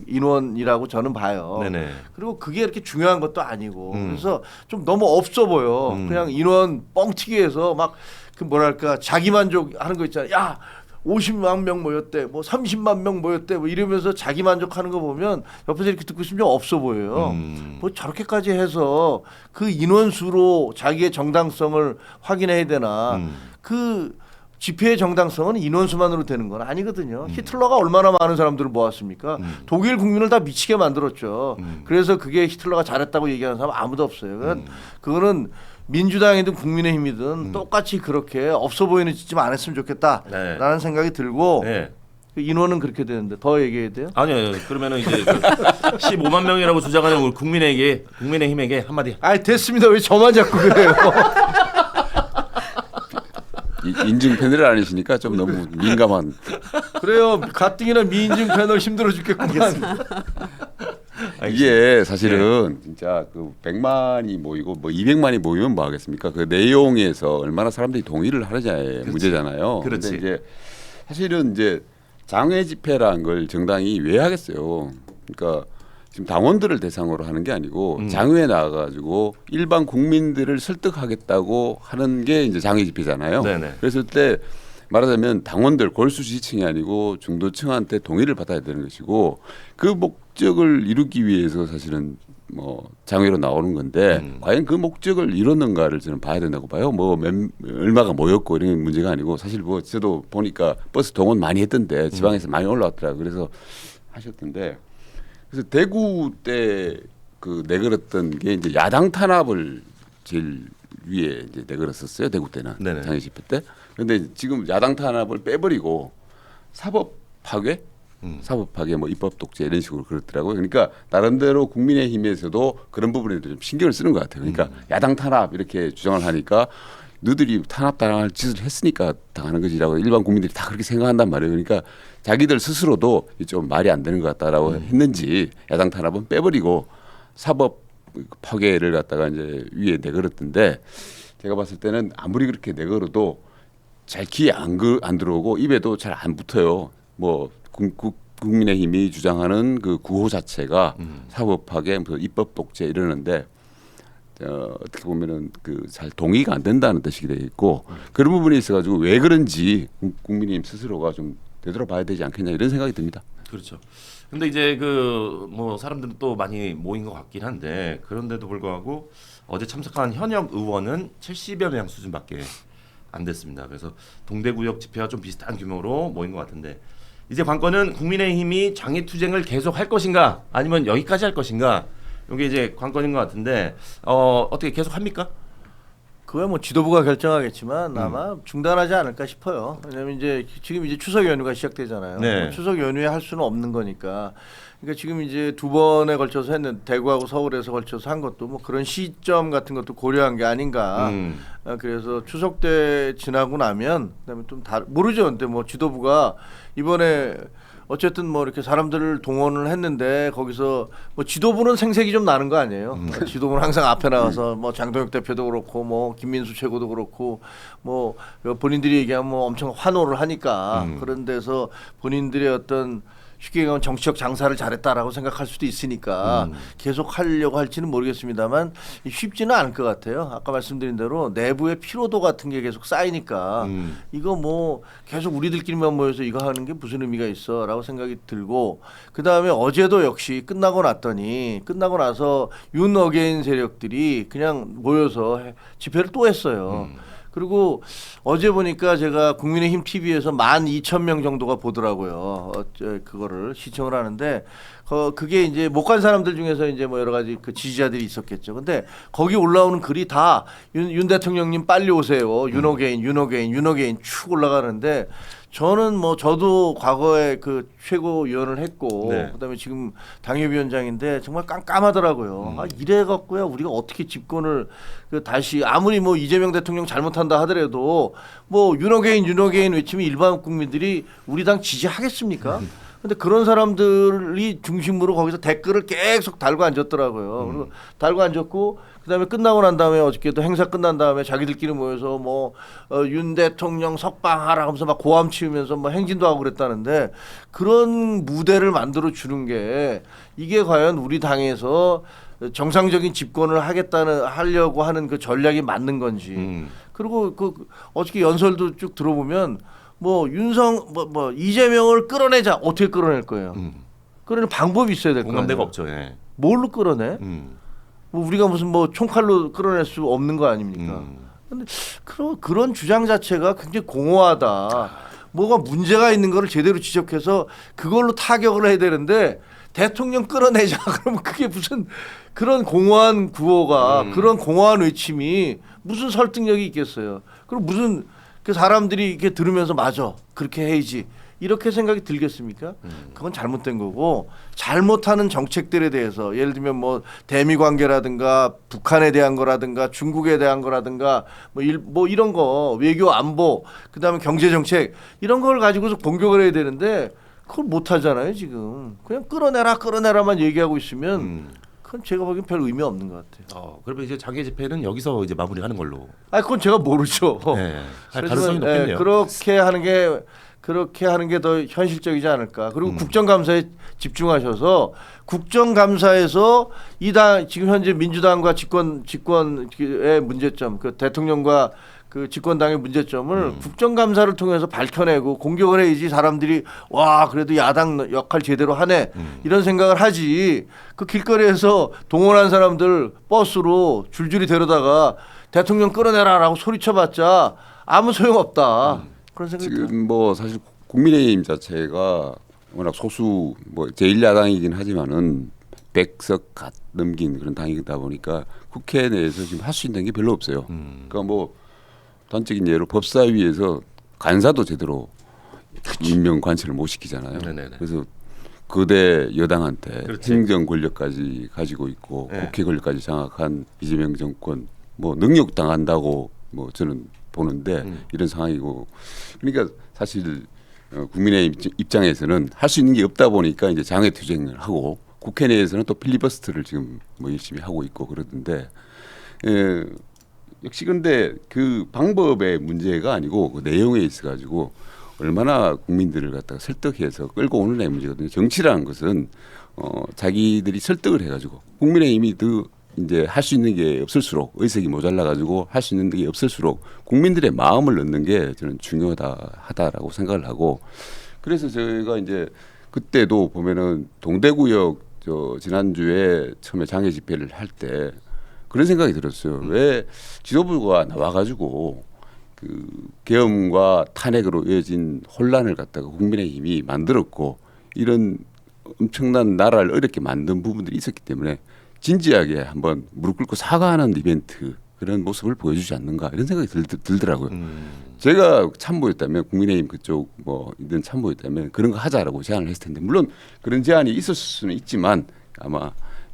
인원이라고 저는 봐요. 네네. 그리고 그게 이렇게 중요한 것도 아니고 그래서 좀 너무 없어 보여. 그냥 인원 뻥튀기 해서 막 그 뭐랄까 자기 만족하는 거 있잖아요. 야 50만 명 모였대, 뭐 30만 명 모였대, 뭐 이러면서 자기 만족하는 거 보면 옆에서 이렇게 듣고 있으면 좀 없어 보여요. 뭐 저렇게까지 해서 그 인원수로 자기의 정당성을 확인해야 되나? 그 집회의 정당성은 인원수만으로 되는 건 아니거든요. 히틀러가 얼마나 많은 사람들을 모았습니까? 독일 국민을 다 미치게 만들었죠. 그래서 그게 히틀러가 잘했다고 얘기하는 사람 아무도 없어요. 그거는 민주당이든 국민의힘이든 똑같이 그렇게 없어 보이는 짓 안 했으면 좋겠다라는 네. 생각이 들고 네. 인원은 그렇게 되는데 더 얘기해야 돼요? 아니요. 그러면은 이제 15만 명이라고 주장하는 우리 국민의힘에게 한마디. 아 됐습니다. 왜 저만 자꾸 그래요? 인증 패널 아니시니까 좀 너무 민감한. 그래요. 가뜩이나 미인증 패널 힘들어 죽겠구만. 이게 사실은 진짜 그 100만이 모이고 뭐 200만이 모이면 뭐 하겠습니까? 그 내용에서 얼마나 사람들이 동의를 하느냐의 문제잖아요. 그렇지. 근데 이제 사실은 이제 장외 집회라는 걸 정당이 왜 하겠어요? 그러니까 지금 당원들을 대상으로 하는 게 아니고 장외에 나가가지고 일반 국민들을 설득하겠다고 하는 게 이제 장외 집회잖아요. 네네. 그랬을 때 말하자면 당원들 골수 지지층이 아니고 중도층한테 동의를 받아야 되는 것이고 그 목적을 이루기 위해서 사실은 뭐 장외로 나오는 건데 과연 그 목적을 이뤘는가를 저는 봐야 된다고 봐요. 뭐 얼마가 모였고 이런 문제가 아니고 사실 뭐 저도 보니까 버스 동원 많이 했던데 지방에서 많이 올라왔더라고요. 그래서 하셨던데 그래서 대구 때 그 내걸었던 게 이제 야당 탄압을 제일 위에 이제 내걸었었어요. 대구 때는 네네. 장외 집회 때. 근데 지금 야당 탄압을 빼버리고 사법 파괴, 사법 파괴, 뭐 입법 독재 이런 식으로 그렇더라고요. 그러니까 나름대로 국민의힘에서도 그런 부분에 좀 신경을 쓰는 것 같아요. 그러니까 야당 탄압 이렇게 주장을 하니까 너들이 탄압 당할 짓을 했으니까 당하는 거지라고 일반 국민들이 다 그렇게 생각한단 말이에요. 그러니까 자기들 스스로도 좀 말이 안 되는 것 같다라고 했는지 야당 탄압은 빼버리고 사법 파괴를 갖다가 이제 위에 내걸었던데 제가 봤을 때는 아무리 그렇게 내걸어도 잘 귀에 안 들어오고 입에도 잘 안 붙어요. 뭐 국민의힘이 주장하는 그 구호 자체가 사법 파괴, 입법 독재 이러는데 어떻게 보면은 그 잘 동의가 안 된다는 뜻이 되어 있고 그런 부분이 있어가지고 왜 그런지 국민의힘 스스로가 좀 되돌아봐야 되지 않겠냐 이런 생각이 듭니다. 그렇죠. 근데 이제 그 뭐 사람들은 또 많이 모인 것 같긴 한데 그런데도 불구하고 어제 참석한 현역 의원은 70여 명 수준밖에 안 됐습니다. 그래서 동대구역 집회와 좀 비슷한 규모로 모인 것 같은데 이제 관건은 국민의힘이 장애투쟁을 계속 할 것인가 아니면 여기까지 할 것인가 이게 이제 관건인 것 같은데 어떻게 계속 합니까? 그거야 뭐 지도부가 결정하겠지만 아마 중단하지 않을까 싶어요. 왜냐하면 이제 지금 이제 추석 연휴가 시작되잖아요. 네. 뭐 추석 연휴에 할 수는 없는 거니까. 그러니까 지금 이제 두 번에 걸쳐서 했는데 대구하고 서울에서 걸쳐서 한 것도 뭐 그런 시점 같은 것도 고려한 게 아닌가. 그래서 추석 때 지나고 나면 그다음에 좀 모르죠. 근데 뭐 지도부가 이번에 어쨌든 뭐 이렇게 사람들을 동원을 했는데 거기서 뭐 지도부는 생색이 좀 나는 거 아니에요? 지도부는 항상 앞에 나가서 뭐 장동혁 대표도 그렇고 뭐 김민수 최고도 그렇고 뭐 본인들이 얘기하면 뭐 엄청 환호를 하니까 그런 데서 본인들의 어떤 쉽게 얘기하면 정치적 장사를 잘했다라고 생각할 수도 있으니까 계속 하려고 할지는 모르겠습니다만 쉽지는 않을 것 같아요. 아까 말씀드린 대로 내부의 피로도 같은 게 계속 쌓이니까 이거 뭐 계속 우리들끼리만 모여서 이거 하는 게 무슨 의미가 있어라고 생각이 들고 그다음에 어제도 역시 끝나고 나서 윤 어게인 세력들이 그냥 모여서 집회를 또 했어요. 그리고 어제 보니까 제가 국민의힘 TV에서 12,000명 정도가 보더라고요. 그거를 시청을 하는데 그게 이제 못 간 사람들 중에서 이제 뭐 여러 가지 그 지지자들이 있었겠죠. 근데 거기 올라오는 글이 다 윤 대통령님 빨리 오세요. 윤어게인 쭉 올라가는데 저는 뭐 저도 과거에 그 최고위원을 했고 네. 그다음에 지금 당협위원장인데 정말 깜깜하더라고요. 아, 이래 갖고야 우리가 어떻게 집권을 그 다시 아무리 뭐 이재명 대통령 잘못한다 하더라도 뭐 윤어게인 외치면 일반 국민들이 우리 당 지지하겠습니까? 근데 그런 사람들이 중심으로 거기서 댓글을 계속 달고 앉았더라고요. 그리고 달고 앉았고 그다음에 끝나고 난 다음에 어저께도 행사 끝난 다음에 자기들끼리 모여서 뭐 윤 대통령 석방하라 하면서 막 고함 치우면서 뭐 행진도 하고 그랬다는데 그런 무대를 만들어 주는 게 이게 과연 우리 당에서 정상적인 집권을 하려고 하는 그 전략이 맞는 건지. 그리고 그 어저께 연설도 쭉 들어보면 뭐 이재명을 끌어내자 어떻게 끌어낼 거예요? 끌어낼 방법이 있어야 될 거예요. 공감대가 없죠. 예. 뭘로 끌어내? 뭐 우리가 무슨 뭐 총칼로 끌어낼 수 없는 거 아닙니까? 근데 그런 주장 자체가 굉장히 공허하다. 뭐가 문제가 있는 거를 제대로 지적해서 그걸로 타격을 해야 되는데 대통령 끌어내자 그러면 그게 무슨 그런 공허한 구호가 그런 공허한 외침이 무슨 설득력이 있겠어요? 그리고 무슨 그 사람들이 이렇게 들으면서 맞아 그렇게 해야지 이렇게 생각이 들겠습니까? 그건 잘못된 거고 잘못하는 정책들에 대해서 예를 들면 뭐 대미 관계라든가 북한에 대한 거라든가 중국에 대한 거라든가 뭐 이런 거 외교 안보 그다음에 경제 정책 이런 걸 가지고서 공격을 해야 되는데 그걸 못 하잖아요 지금 그냥 끌어내라만 얘기하고 있으면 그건 제가 보기엔 별 의미 없는 것 같아요. 그러면 이제 자기 집회는 여기서 이제 마무리하는 걸로. 그건 제가 모르죠. 네. 가능성이 높겠네요. 그렇게 하는 게 더 현실적이지 않을까. 그리고 국정감사에 집중하셔서 국정감사에서 이 당 지금 현재 민주당과 집권의 문제점, 그 대통령과 그 집권당의 문제점을 국정감사를 통해서 밝혀내고 공격을 해야지 사람들이 와 그래도 야당 역할 제대로 하네 이런 생각을 하지. 그 길거리에서 동원한 사람들 버스로 줄줄이 데려다가 대통령 끌어내라라고 소리쳐봤자 아무 소용없다. 그런 생각이 들어요. 지금 뭐 사실 국민의힘 자체가 워낙 소수 뭐 제1야당이긴 하지만은 100석 갓 넘긴 그런 당이다 보니까 국회 내에서 지금 할 수 있는 게 별로 없어요. 그러니까 뭐 단적인 예로 법사위에서 간사도 제대로 임명 관철을 못 시키잖아요. 네네네. 그래서 거대 여당한테 그렇지. 행정 권력까지 가지고 있고 네. 국회 권력까지 장악한 이재명 정권 뭐 능욕 당한다고 뭐 저는 보는데 이런 상황이고 그러니까 사실 국민의 입장에서는 할 수 있는 게 없다 보니까 이제 장외투쟁을 하고 국회 내에서는 또 필리버스터를 지금 뭐 열심히 하고 있고 그러던데 역시 근데 그 방법의 문제가 아니고 그 내용에 있어 가지고 얼마나 국민들을 갖다가 설득해서 끌고 오느냐의 문제거든요. 정치라는 것은 자기들이 설득을 해가지고 국민의힘이 더 이제 할 수 있는 게 없을수록 의석이 모자라 가지고 할 수 있는 게 없을수록 국민들의 마음을 얻는 게 저는 중요하다라고 생각을 하고 그래서 저희가 이제 그때도 보면은 동대구역 지난주에 처음에 장애 집회를 할 때 그런 생각이 들었어요. 왜 지도부가 나와가지고 그 계엄과 탄핵으로 이어진 혼란을 갖다가 국민의힘이 만들었고 이런 엄청난 나라를 어렵게 만든 부분들이 있었기 때문에 진지하게 한번 무릎 꿇고 사과하는 이벤트 그런 모습을 보여주지 않는가 이런 생각이 들더라고요. 제가 참모였다면 국민의힘 그쪽 뭐 이런 참모였다면 그런 거 하자라고 제안을 했을 텐데 물론 그런 제안이 있었을 수는 있지만 아마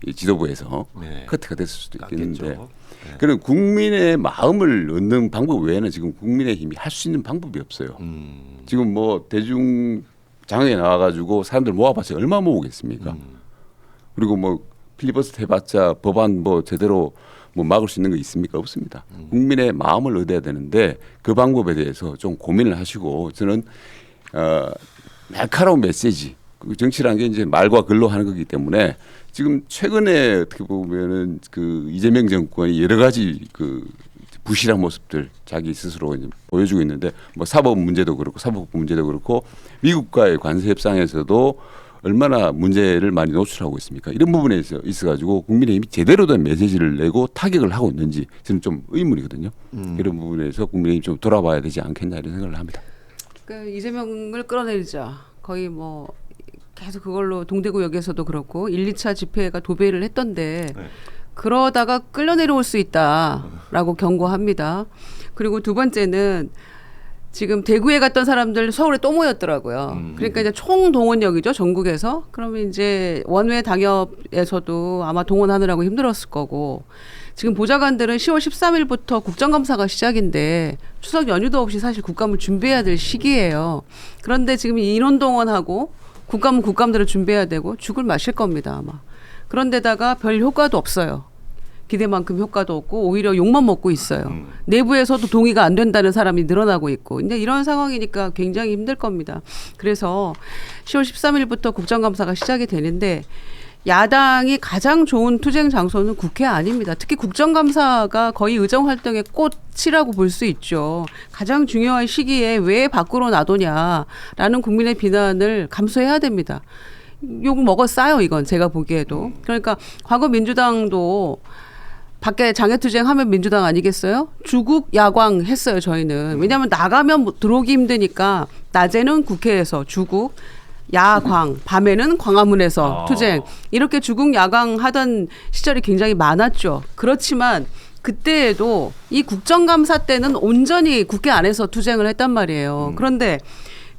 이 지도부에서 네. 커트가 됐을 수도 있겠는데 네. 그런 국민의 마음을 얻는 방법 외에는 지금 국민의힘이 할 수 있는 방법이 없어요. 지금 뭐 대중 장외에 나와가지고 사람들 모아봤자 얼마 모으겠습니까? 그리고 뭐 필리버스터 해봤자 법안 뭐 제대로 뭐 막을 수 있는 거 있습니까? 없습니다. 국민의 마음을 얻어야 되는데 그 방법에 대해서 좀 고민을 하시고 저는 날카로운 메시지 그 정치라는 게 이제 말과 글로 하는 거기 때문에 지금 최근에 어떻게 보면은 그 이재명 정권이 여러 가지 그 부실한 모습들 자기 스스로 이제 보여주고 있는데 뭐 사법 문제도 그렇고 사법부 문제도 그렇고 미국과의 관세 협상에서도 얼마나 문제를 많이 노출하고 있습니까? 이런 부분에 있어가지고 국민의힘이 제대로 된 메시지를 내고 타격을 하고 있는지 저는 좀 의문이거든요. 이런 부분에서 국민의힘이 좀 돌아봐야 되지 않겠냐 이런 생각을 합니다. 그러니까 이재명을 끌어내리자. 거의 뭐 계속 그걸로 동대구역에서도 그렇고 1, 2차 집회가 도배를 했던데 네. 그러다가 끌려내려올 수 있다라고 경고합니다. 그리고 두 번째는 지금 대구에 갔던 사람들 서울에 또 모였더라고요. 그러니까 이제 총동원력이죠, 전국에서. 그러면 이제 원외 당협에서도 아마 동원하느라고 힘들었을 거고 지금 보좌관들은 10월 13일부터 국정감사가 시작인데 추석 연휴도 없이 사실 국감을 준비해야 될 시기예요. 그런데 지금 인원 동원하고 국감은 국감대로 준비해야 되고 죽을 마실 겁니다, 아마. 그런데다가 별 효과도 없어요. 기대만큼 효과도 없고 오히려 욕만 먹고 있어요. 내부에서도 동의가 안 된다는 사람이 늘어나고 있고 근데 이런 상황이니까 굉장히 힘들 겁니다. 그래서 10월 13일부터 국정감사가 시작이 되는데 야당이 가장 좋은 투쟁 장소는 국회 아닙니다. 특히 국정감사가 거의 의정활동의 꽃이라고 볼 수 있죠. 가장 중요한 시기에 왜 밖으로 나도냐라는 국민의 비난을 감수해야 됩니다. 욕 먹었어요, 이건 제가 보기에도. 그러니까 과거 민주당도 밖에 장애투쟁하면 민주당 아니겠어요? 주국 야광 했어요, 저희는. 왜냐하면 나가면 들어오기 힘드니까 낮에는 국회에서 주국, 야광, 밤에는 광화문에서 투쟁. 이렇게 주국 야광 하던 시절이 굉장히 많았죠. 그렇지만 그때에도 이 국정감사 때는 온전히 국회 안에서 투쟁을 했단 말이에요. 그런데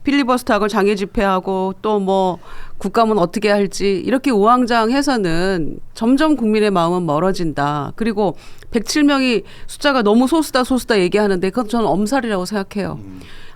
필리버스터하고 장애 집회하고 또 뭐 국감은 어떻게 할지 이렇게 우왕좌왕해서는 점점 국민의 마음은 멀어진다. 그리고 107명이 숫자가 너무 소수다 얘기하는데 그건 저는 엄살이라고 생각해요.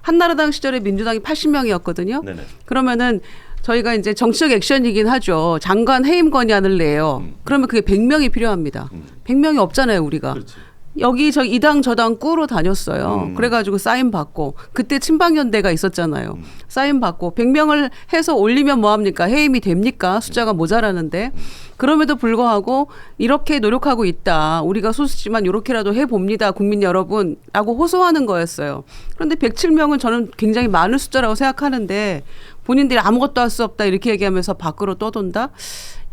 한나라당 시절에 민주당이 80명이었거든요. 네네. 그러면은 저희가 이제 정치적 액션이긴 하죠. 장관 해임 건의안을 내요. 그러면 그게 100명이 필요합니다. 100명이 없잖아요, 우리가. 그렇지. 여기 저 이 당 저 당 꾸로 다녔어요. 그래가지고 사인 받고 그때 친박연대가 있었잖아요. 사인 받고 100명을 해서 올리면 뭐합니까? 해임이 됩니까? 숫자가 모자라는데 그럼에도 불구하고 이렇게 노력하고 있다. 우리가 소수지만 이렇게라도 해봅니다. 국민 여러분라고 호소하는 거였어요. 그런데 107명은 저는 굉장히 많은 숫자라고 생각하는데 본인들이 아무것도 할 수 없다 이렇게 얘기하면서 밖으로 떠돈다?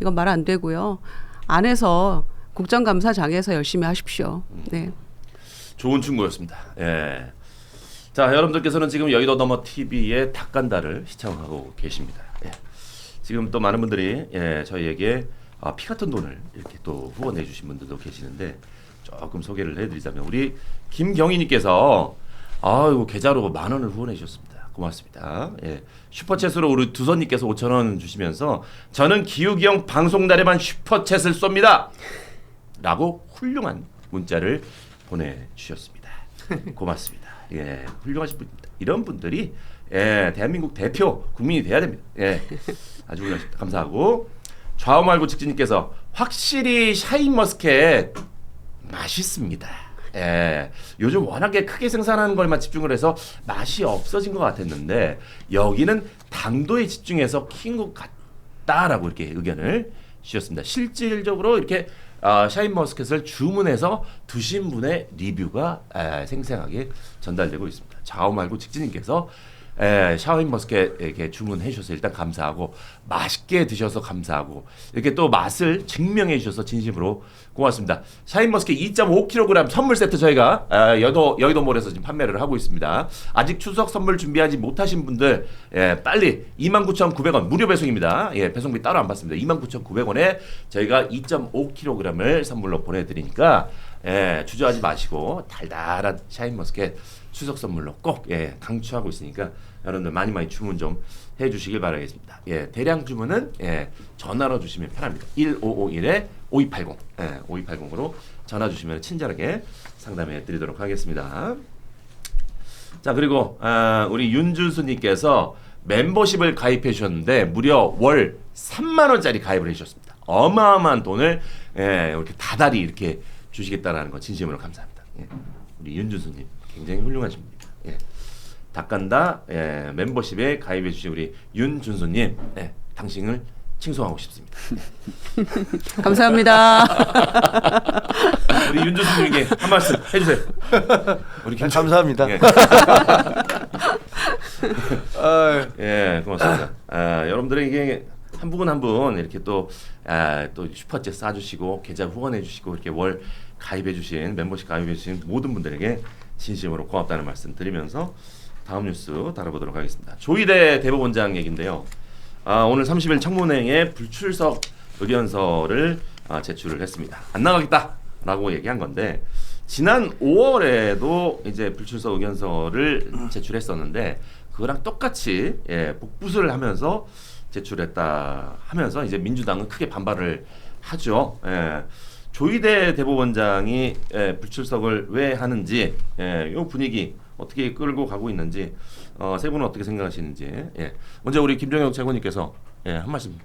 이건 말 안 되고요. 안에서 국정감사장에서 열심히 하십시오. 네. 좋은 충고였습니다. 예. 자, 여러분들께서는 지금 여의도 너머 TV의 닭간다를 시청하고 계십니다. 예. 지금 또 많은 분들이 저희에게 피 같은 돈을 이렇게 또 후원해 주신 분들도 계시는데 조금 소개를 해드리자면 우리 김경희님께서 아이고 계좌로 10,000원을 후원해 주셨습니다. 고맙습니다. 예. 슈퍼챗으로 우리 두선님께서 5,000원 주시면서 저는 기욱이 형 방송 날에만 슈퍼챗을 쏩니다. 라고 훌륭한 문자를 보내주셨습니다. 고맙습니다. 예, 훌륭하신 분입니다. 이런 분들이 대한민국 대표 국민이 돼야 됩니다. 예, 아주 훌륭하십니다. 감사하고 좌우 말고 직진님께서 확실히 샤인머스켓 맛있습니다. 예, 요즘 워낙에 크게 생산하는 걸만 집중을 해서 맛이 없어진 것 같았는데 여기는 당도에 집중해서 킨 것 같다라고 이렇게 의견을 주셨습니다. 실질적으로 이렇게 샤인머스켓을 주문해서 드신 분의 리뷰가 생생하게 전달되고 있습니다. 좌우 말고 직진님께서 샤인머스켓에게 주문해 주셔서 일단 감사하고 맛있게 드셔서 감사하고 이렇게 또 맛을 증명해 주셔서 진심으로 고맙습니다. 샤인머스켓 2.5kg 선물 세트 저희가 여의도몰에서 지금 판매를 하고 있습니다. 아직 추석 선물 준비하지 못하신 분들 빨리 29,900원 무료 배송입니다. 예, 배송비 따로 안 받습니다. 29,900원에 저희가 2.5kg을 선물로 보내드리니까 주저하지 마시고 달달한 샤인머스켓 추석 선물로 꼭 강추하고 있으니까 여러분들 많이 주문 좀 해주시길 바라겠습니다. 예, 대량 주문은 전화로 주시면 편합니다. 1551-5280 5280으로 전화 주시면 친절하게 상담해 드리도록 하겠습니다. 자, 그리고 우리 윤준수님께서 멤버십을 가입해 주셨는데 무려 월 3만 원짜리 가입을 해주셨습니다. 어마어마한 돈을 이렇게 다달이 이렇게 주시겠다라는 거 진심으로 감사합니다. 예, 우리 윤준수님 굉장히 훌륭하신 분입니다. 예. 닭간다 멤버십에 가입해 주신 우리 윤준수님 당신을 칭송하고 싶습니다. 감사합니다. 우리 윤 교수님에게 한 말씀 해주세요. 우리 감사합니다. 예. 예, 고맙습니다. 여러분들에게 한 분 한 분 이렇게 또 슈퍼챗 쏴주시고 계좌 후원해주시고 이렇게 월 가입해주신 멤버십 가입해주신 모든 분들에게 진심으로 고맙다는 말씀 드리면서 다음 뉴스 다뤄보도록 하겠습니다. 조희대 대법원장 얘기인데요. 오늘 30일 청문회에 불출석 의견서를 제출을 했습니다. 안 나가겠다라고 얘기한 건데 지난 5월에도 이제 불출석 의견서를 제출했었는데 그거랑 똑같이 복부수를 하면서 제출했다 하면서 이제 민주당은 크게 반발을 하죠. 조희대 대법원장이 불출석을 왜 하는지 이 분위기 어떻게 끌고 가고 있는지 세 분은 어떻게 생각하시는지 먼저 우리 김종혁 최고님께서 한 말씀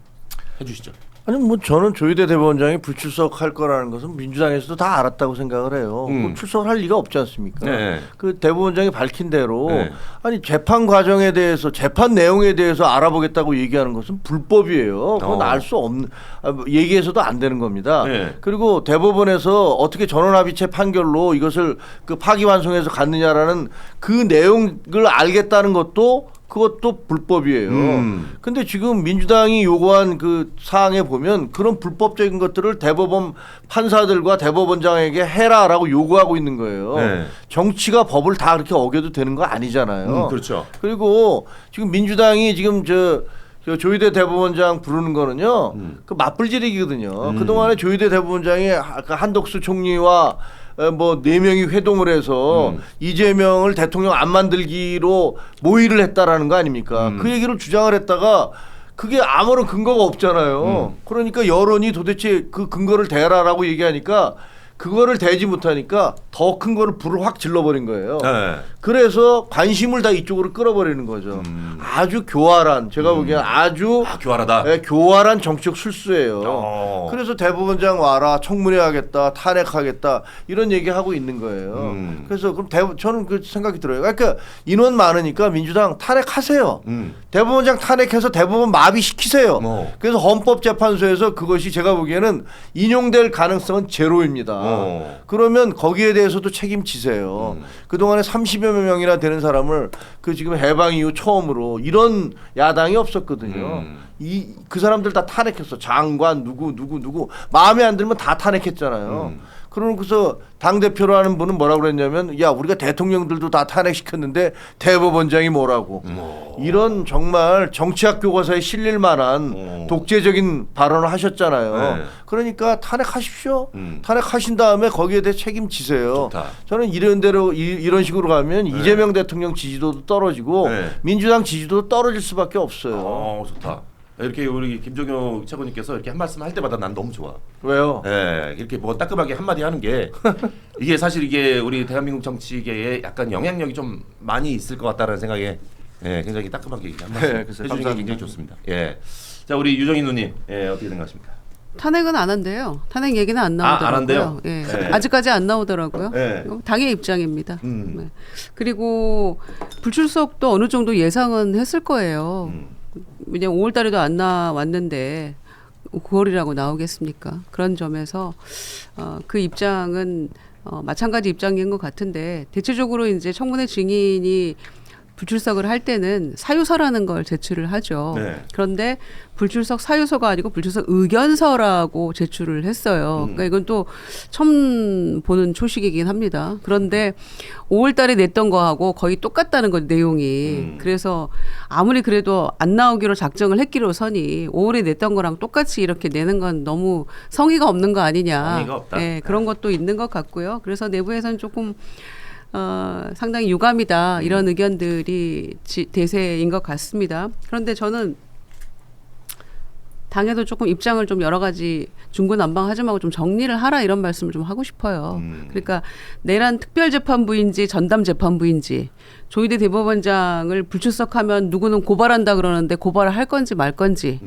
해주시죠. 아니 뭐 저는 조희대 대법원장이 불출석할 거라는 것은 민주당에서도 다 알았다고 생각을 해요. 뭐 출석할 리가 없지 않습니까? 네. 그 대법원장이 밝힌 대로 네. 아니 재판 과정에 대해서 재판 내용에 대해서 알아보겠다고 얘기하는 것은 불법이에요. 그건 알 수 없는 얘기해서도 안 되는 겁니다. 네. 그리고 대법원에서 어떻게 전원합의체 판결로 이것을 그 파기환송해서 갔느냐라는 그 내용을 알겠다는 것도 그것도 불법이에요. 근데 지금 민주당이 요구한 그 사항에 보면 그런 불법적인 것들을 대법원 판사들과 대법원장에게 해라라고 요구하고 있는 거예요. 네. 정치가 법을 다 그렇게 어겨도 되는 거 아니잖아요. 그렇죠. 그리고 지금 민주당이 지금 저 조희대 대법원장 부르는 거는요. 그 맞불지르기거든요. 그동안에 조희대 대법원장이 한덕수 총리와 뭐 4명이 회동을 해서 이재명을 대통령 안 만들기로 모의를 했다라는 거 아닙니까? 그 얘기를 주장을 했다가 그게 아무런 근거가 없잖아요. 그러니까 여론이 도대체 그 근거를 대라라고 얘기하니까 그거를 대지 못하니까 더 큰 거를 불을 확 질러버린 거예요. 네. 그래서 관심을 다 이쪽으로 끌어버리는 거죠. 아주 교활한 제가 보기엔 아주 교활하다. 교활한 정치적 술수예요. 그래서 대법원장 와라 청문회 하겠다 탄핵하겠다 이런 얘기하고 있는 거예요. 그래서 그럼 저는 그 생각이 들어요. 그러니까 인원 많으니까 민주당 탄핵하세요. 대법원장 탄핵해서 대법원 마비시키세요. 그래서 헌법재판소에서 그것이 제가 보기에는 인용될 가능성은 제로입니다. 그러면 거기에 대해서도 책임지세요. 그동안에 30여 명이나 되는 사람을 그 지금 해방 이후 처음으로 이런 야당이 없었거든요. 그 사람들 다 탄핵했어. 장관 누구 마음에 안 들면 다 탄핵했잖아요. 그러고서 당대표로 하는 분은 뭐라고 그랬냐면 야 우리가 대통령들도 다 탄핵시켰는데 대법원장이 뭐라고 이런 정말 정치학 교과서에 실릴 만한 독재적인 발언을 하셨잖아요. 네. 그러니까 탄핵하십시오. 탄핵하신 다음에 거기에 대해 책임지세요. 좋다. 저는 이런 대로 이런 식으로 가면 이재명 대통령 지지도도 떨어지고 민주당 지지도도 떨어질 수밖에 없어요. 좋다. 이렇게 우리 김종혁 최고님께서 이렇게 한 말씀 할 때마다 난 너무 좋아. 왜요? 이렇게 뭐 따끔하게 한마디 하는 게 이게 사실 이게 우리 대한민국 정치계에 약간 영향력이 좀 많이 있을 것 같다는 생각에 굉장히 따끔하게 한 말씀 해주시는 게 굉장히 좋습니다. 자 우리 유정인 누님 어떻게 생각하십니까? 탄핵은 안 한대요. 탄핵 얘기는 안 나오더라고요. 안 한대요? 아직까지 안 나오더라고요. 당의 입장입니다. 그리고 불출석도 어느 정도 예상은 했을 거예요. 왜냐면 5월 달에도 안 나왔는데 9월이라고 나오겠습니까? 그런 점에서 그 입장은 마찬가지 입장인 것 같은데 대체적으로 이제 청문회 증인이 불출석을 할 때는 사유서라는 걸 제출을 하죠. 그런데 불출석 사유서가 아니고 불출석 의견서라고 제출을 했어요. 그러니까 이건 또 처음 보는 초식이긴 합니다. 그런데 5월 달에 냈던 거하고 거의 똑같다는 거 내용이. 그래서 아무리 그래도 안 나오기로 작정을 했기로서니 5월에 냈던 거랑 똑같이 이렇게 내는 건 너무 성의가 없는 거 아니냐. 성의가 없다. 그런 것도 있는 것 같고요. 그래서 내부에서는 조금 상당히 유감이다 이런 의견들이 대세인 것 같습니다. 그런데 저는 당에도 조금 입장을 좀 여러 가지 중구난방하지 말고 좀 정리를 하라 이런 말씀을 좀 하고 싶어요. 그러니까 내란 특별재판부인지 전담재판부인지 조희대 대법원장을 불출석하면 누구는 고발한다 그러는데 고발을 할 건지 말 건지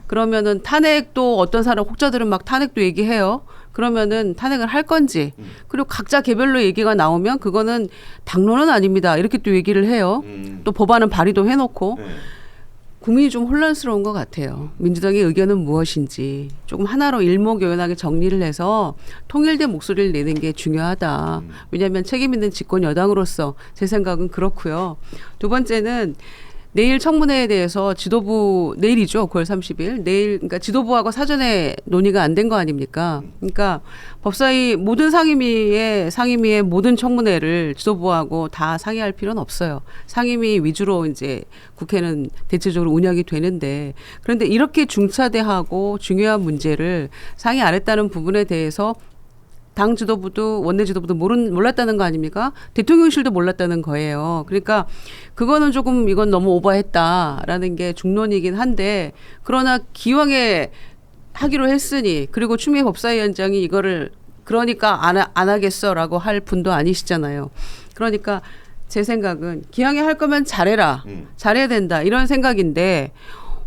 그러면은 탄핵도 어떤 사람 혹자들은 막 탄핵도 얘기해요. 그러면은 탄핵을 할 건지 그리고 각자 개별로 얘기가 나오면 그거는 당론은 아닙니다. 이렇게 또 얘기를 해요. 또 법안은 발의도 해놓고 국민이 좀 혼란스러운 것 같아요. 민주당의 의견은 무엇인지 조금 하나로 일목요연하게 정리를 해서 통일된 목소리를 내는 게 중요하다. 왜냐하면 책임 있는 집권 여당으로서 제 생각은 그렇고요. 두 번째는 내일 청문회에 대해서 지도부 내일이죠. 9월 30일 내일 그러니까 지도부하고 사전에 논의가 안 된 거 아닙니까? 그러니까 법사위 모든 상임위의 모든 청문회를 지도부하고 다 상의할 필요는 없어요. 상임위 위주로 이제 국회는 대체적으로 운영이 되는데 그런데 이렇게 중차대하고 중요한 문제를 상의 안 했다는 부분에 대해서 당 지도부도 원내 지도부도 몰랐다는 거 아닙니까? 대통령실도 몰랐다는 거예요. 그러니까 그거는 조금 이건 너무 오버했다라는 게 중론이긴 한데 그러나 기왕에 하기로 했으니 그리고 추미애 법사위원장이 이거를 그러니까 안 하겠어라고 할 분도 아니시잖아요. 그러니까 제 생각은 기왕에 할 거면 잘해라. 잘해야 된다. 이런 생각인데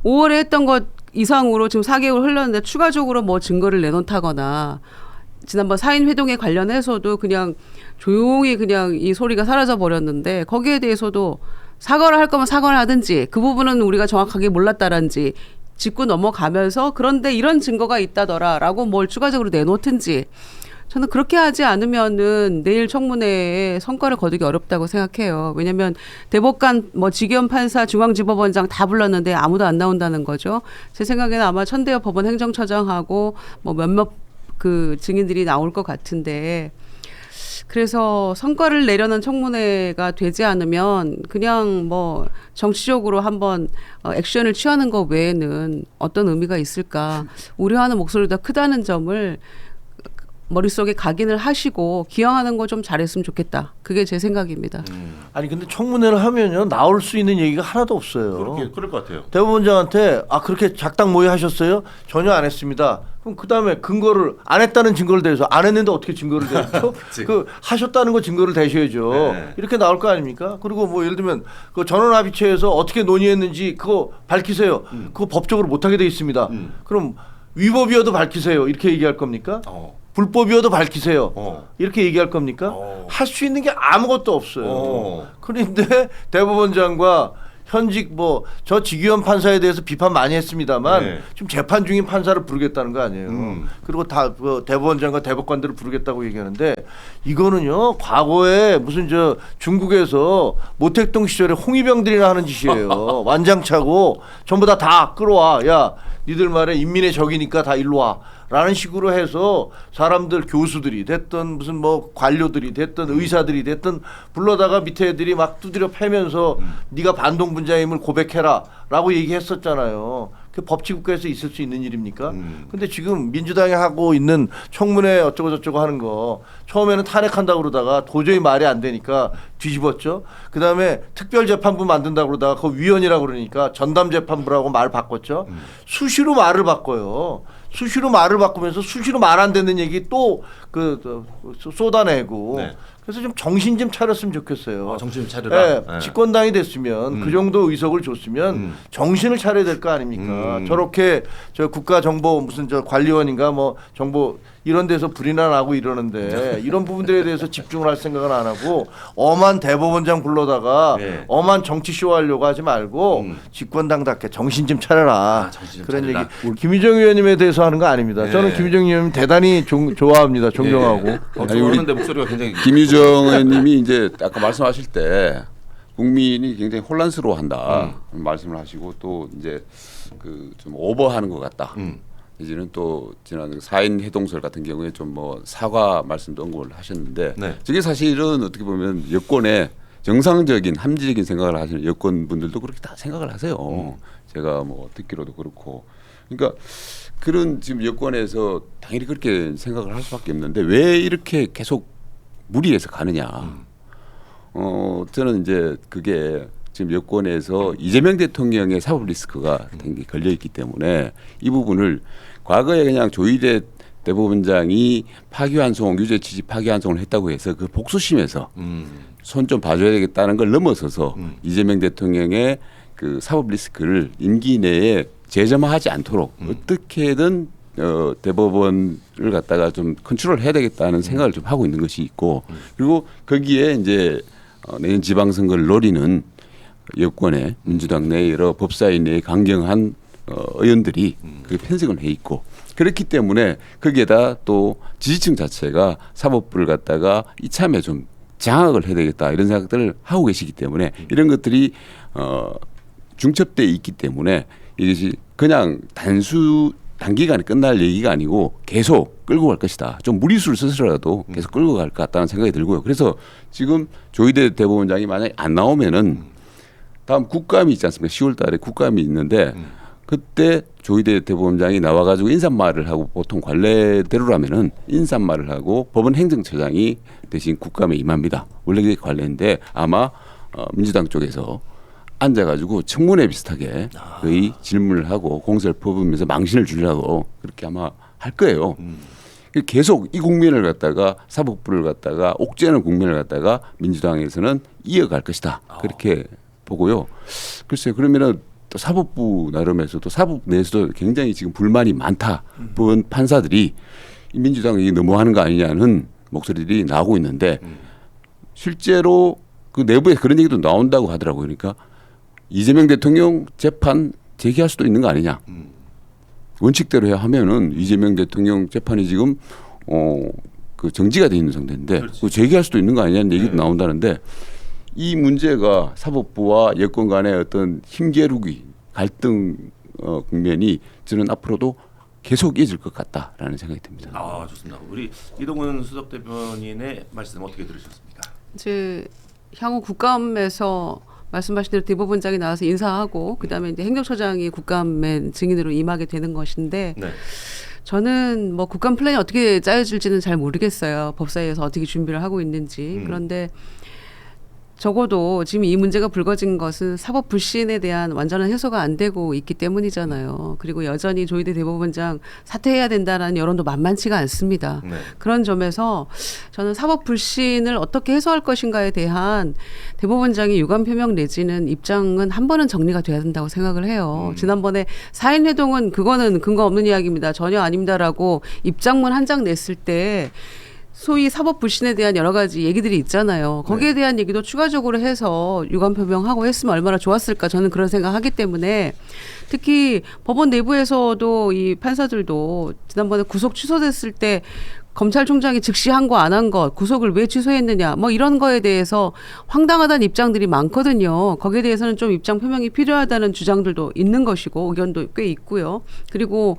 5월에 했던 것 이상으로 지금 4개월 흘렀는데 추가적으로 뭐 증거를 내놓다거나 지난번 4인 회동에 관련해서도 그냥 조용히 그냥 이 소리가 사라져 버렸는데 거기에 대해서도 사과를 할 거면 사과를 하든지 그 부분은 우리가 정확하게 몰랐다든지 짚고 넘어가면서 그런데 이런 증거가 있다더라라고 뭘 추가적으로 내놓든지 저는 그렇게 하지 않으면은 내일 청문회에 성과를 거두기 어렵다고 생각해요. 왜냐하면 대법관, 뭐 지기현 판사, 중앙지법원장 다 불렀는데 아무도 안 나온다는 거죠. 제 생각에는 아마 천대엽 법원 행정처장하고 뭐 몇몇 그 증인들이 나올 것 같은데 그래서 성과를 내려는 청문회가 되지 않으면 그냥 뭐 정치적으로 한번 액션을 취하는 것 외에는 어떤 의미가 있을까 우려하는 목소리가 크다는 점을 머릿속에 각인을 하시고 기왕하는 거 좀 잘했으면 좋겠다. 그게 제 생각입니다. 아니 근데 청문회를 하면요 나올 수 있는 얘기가 하나도 없어요. 그럴 것 같아요. 대법원장한테 그렇게 작당 모의 하셨어요? 전혀 안 했습니다. 그럼 그 다음에 근거를 안 했다는 증거를 대서 안 했는데 어떻게 증거를 대죠? 그 하셨다는 거 증거를 대셔야죠. 네. 이렇게 나올 거 아닙니까? 그리고 뭐 예를 들면 그 전원합의체에서 어떻게 논의했는지 그거 밝히세요. 그거 법적으로 못하게 돼 있습니다. 그럼 위법이어도 밝히세요. 이렇게 얘기할 겁니까? 불법이어도 밝히세요. 이렇게 얘기할 겁니까? 할 수 있는 게 아무것도 없어요. 그런데 대법원장과 현직 뭐 저 지기현 판사에 대해서 비판 많이 했습니다만 네. 지금 재판 중인 판사를 부르겠다는 거 아니에요. 그리고 다 대법원장과 대법관들을 부르겠다고 얘기하는데 이거는요 과거에 무슨 저 중국에서 모택동 시절에 홍위병들이나 하는 짓이에요. 완장차고 전부 다 끌어와. 야 니들 말에 인민의 적이니까 다 일로 와. 라는 식으로 해서 사람들 교수들이 됐든 무슨 뭐 관료들이 됐든 의사들이 됐든 불러다가 밑에 애들이 막 두드려 패면서 네가 반동분자임을 고백해라 라고 얘기했었잖아요. 그 법치국가에서 있을 수 있는 일입니까? 근데 지금 민주당이 하고 있는 청문회 어쩌고 저쩌고 하는 거 처음에는 탄핵한다고 그러다가 도저히 말이 안 되니까 뒤집었죠. 그다음에 특별재판부 만든다고 그러다가 그 위원이라고 그러니까 전담재판부라고 말 바꿨죠. 수시로 말을 바꿔요. 수시로 말을 바꾸면서 수시로 말 안 되는 얘기 또 쏟아내고 네. 그래서 좀 정신 좀 차렸으면 좋겠어요. 정신 좀 차려라. 네, 집권당이 됐으면 그 정도 의석을 줬으면 정신을 차려야 될 거 아닙니까? 저렇게 저 국가정보 무슨 저 관리원인가 뭐 정보 이런 데서 불이나 나고 이러는데 이런 부분들에 대해서 집중을 할 생각은 안 하고 엄한 대법원장 불러다가 네. 엄한 정치쇼 하려고 하지 말고 집권당답게 정신 좀 차려라. 정신 좀 그런 차려라. 얘기 김유정 의원님에 대해서 하는 거 아닙니다. 네. 저는 김유정 의원님 대단히 좋아합니다. 존경하고. 좋아하는데 목소리가 굉장히 김유정 의원님이 이제 아까 말씀하실 때 국민이 굉장히 혼란스러워한다 말씀을 하시고 또 이제 그 좀 오버하는 것 같다. 이제는 또 지난 4인 해동설 같은 경우에 좀 뭐 사과 말씀도 언급을 하셨는데 네. 저게 사실은 어떻게 보면 여권의 정상적인 합리적인 생각을 하시는 여권 분들도 그렇게 다 생각을 하세요. 제가 뭐 듣기로도 그렇고 그러니까 그런 지금 여권에서 당연히 그렇게 생각을 할 수밖에 없는데 왜 이렇게 계속 무리해서 가느냐. 저는 이제 그게 지금 여권에서 이재명 대통령의 사법 리스크가 굉장히 걸려 있기 때문에 이 부분을 과거에 그냥 조희대 대법원장이 파기환송 유죄 취지 파기환송을 했다고 해서 그 복수심에서 손 좀 봐줘야 되겠다는 걸 넘어서서 이재명 대통령의 그 사법 리스크를 임기 내에 재점화하지 않도록 어떻게든 대법원을 갖다가 좀 컨트롤 해야 되겠다는 생각을 좀 하고 있는 것이 있고 그리고 거기에 이제 내년 지방선거를 노리는 여권의 민주당 내 여러 법사위 내에 강경한 의원들이 그 편성을 해 있고 그렇기 때문에 거기에다 또 지지층 자체가 사법부를 갖다가 이참에 좀 장악을 해야 되겠다 이런 생각들을 하고 계시기 때문에 이런 것들이 중첩돼 있기 때문에 이것이 그냥 단기간에 끝날 얘기가 아니고 계속 끌고 갈 것이다. 좀 무리수를 써서라도 계속 끌고 갈 것 같다는 생각이 들고요. 그래서 지금 조희대 대법원장이 만약에 안 나오면은 다음 국감이 있지 않습니까? 10월 달에 국감이 있는데 그때 조희대 대법원장이 나와가지고 인사말을 하고 보통 관례대로라면은 인사말을 하고 법원 행정처장이 대신 국감에 임합니다. 원래 그게 관례인데 아마 민주당 쪽에서 앉아가지고 청문회 비슷하게 거의 질문을 하고 공세를 퍼부으면서 망신을 주려고 그렇게 아마 할 거예요. 계속 이 국면을 갖다가 사법부를 갖다가 옥죄는 국면을 갖다가 민주당에서는 이어갈 것이다. 그렇게 보고요. 글쎄요. 그러면은 또 사법부 나름에서도 사법 내에서도 굉장히 지금 불만이 많다. 본 판사들이 민주당이 너무하는 거 아니냐는 목소리들이 나오고 있는데 실제로 그 내부에 그런 얘기도 나온다고 하더라고요. 그러니까 이재명 대통령 재판 제기할 수도 있는 거 아니냐. 원칙대로 해야 하면은 이재명 대통령 재판이 지금 그 정지가 돼 있는 상태인데 그 제기할 수도 있는 거 아니냐는 얘기도 나온다는데 이 문제가 사법부와 여권 간의 어떤 힘겨루기 갈등 국면이 저는 앞으로도 계속 이어질 것 같다라는 생각이 듭니다. 아 좋습니다. 우리 이동훈 수석 대변인의 말씀 어떻게 들으셨습니까? 이제 향후 국감에서 말씀하신 대로 대법원장이 나와서 인사하고 그다음에 이제 행정처장이 국감의 증인으로 임하게 되는 것인데 네. 저는 뭐 국감 플랜이 어떻게 짜여질지는 잘 모르겠어요. 법사위에서 어떻게 준비를 하고 있는지. 그런데 적어도 지금 이 문제가 불거진 것은 사법 불신에 대한 완전한 해소가 안 되고 있기 때문이잖아요. 그리고 여전히 조희대 대법원장 사퇴해야 된다는 여론도 만만치가 않습니다. 네. 그런 점에서 저는 사법 불신을 어떻게 해소할 것인가에 대한 대법원장의 유감 표명 내지는 입장은 한 번은 정리가 돼야 된다고 생각을 해요. 지난번에 사인회동은 그거는 근거 없는 이야기입니다. 전혀 아닙니다라고 입장문 한 장 냈을 때 소위 사법 불신에 대한 여러 가지 얘기들이 있잖아요. 거기에 대한 얘기도 추가적으로 해서 유감 표명하고 했으면 얼마나 좋았을까 저는 그런 생각하기 때문에 특히 법원 내부에서도 이 판사들도 지난번에 구속 취소됐을 때 검찰총장이 즉시 한 거 안 한 것, 구속을 왜 취소했느냐, 뭐 이런 거에 대해서 황당하다는 입장들이 많거든요. 거기에 대해서는 좀 입장 표명이 필요하다는 주장들도 있는 것이고 의견도 꽤 있고요. 그리고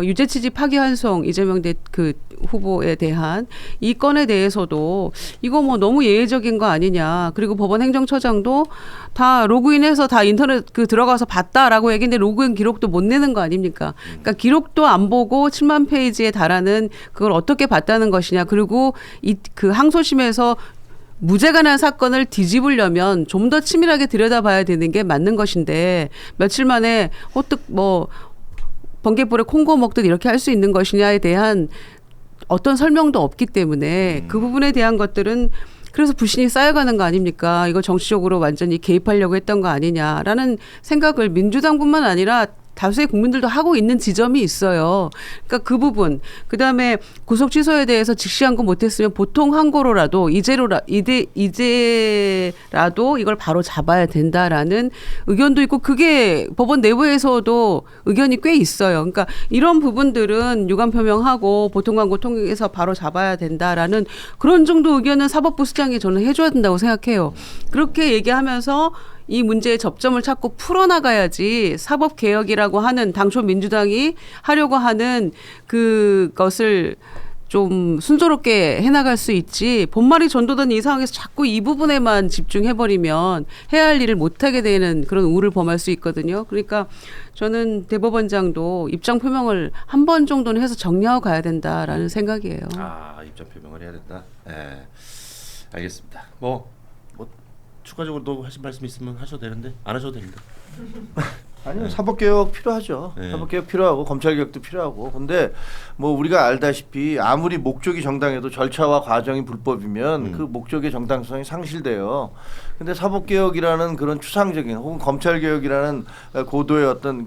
유죄 취지 파기환송 이재명 그 후보에 대한 이 건에 대해서도 이거 뭐 너무 예외적인 거 아니냐. 그리고 법원 행정처장도 다 로그인해서 다 인터넷 그 들어가서 봤다라고 얘기했는데 로그인 기록도 못 내는 거 아닙니까? 그러니까 기록도 안 보고 7만 페이지에 달하는 그걸 어떻게 봤다는 것이냐. 그리고 그 항소심에서 무죄가 난 사건을 뒤집으려면 좀 더 치밀하게 들여다봐야 되는 게 맞는 것인데 며칠 만에 호뜩 뭐 번개불에 콩고 먹듯 이렇게 할 수 있는 것이냐에 대한 어떤 설명도 없기 때문에 그 부분에 대한 것들은 그래서 불신이 쌓여가는 거 아닙니까? 이거 정치적으로 완전히 개입하려고 했던 거 아니냐라는 생각을 민주당뿐만 아니라 다수의 국민들도 하고 있는 지점이 있어요. 그러니까 그 부분, 그다음에 구속 취소에 대해서 즉시 항고 못했으면 보통 항고로라도 이제라도 이걸 바로 잡아야 된다라는 의견도 있고 그게 법원 내부에서도 의견이 꽤 있어요. 그러니까 이런 부분들은 유감 표명하고 보통 항고 통해서 바로 잡아야 된다라는 그런 정도 의견은 사법부 수장이 저는 해줘야 된다고 생각해요. 그렇게 얘기하면서 이 문제의 접점을 찾고 풀어나가야지 사법개혁이라고 하는 당초 민주당이 하려고 하는 그것을 좀 순조롭게 해나갈 수 있지 본말이 전도된 이 상황에서 자꾸 이 부분에만 집중해버리면 해야 할 일을 못하게 되는 그런 우를 범할 수 있거든요. 그러니까 저는 대법원장도 입장 표명을 한 번 정도는 해서 정리하고 가야 된다라는 생각이에요. 아 입장 표명을 해야 된다. 네. 알겠습니다. 뭐 추가적으로 또 하실 말씀 있으면 하셔도 되는데 안 하셔도 됩니다. 아니요, 사법개혁 필요하죠. 네. 사법개혁 필요하고 검찰개혁도 필요하고. 근데 뭐 우리가 알다시피 아무리 목적이 정당해도 절차와 과정이 불법이면 그 목적의 정당성이 상실돼요. 근데 사법개혁이라는 그런 추상적인 혹은 검찰개혁이라는 고도의 어떤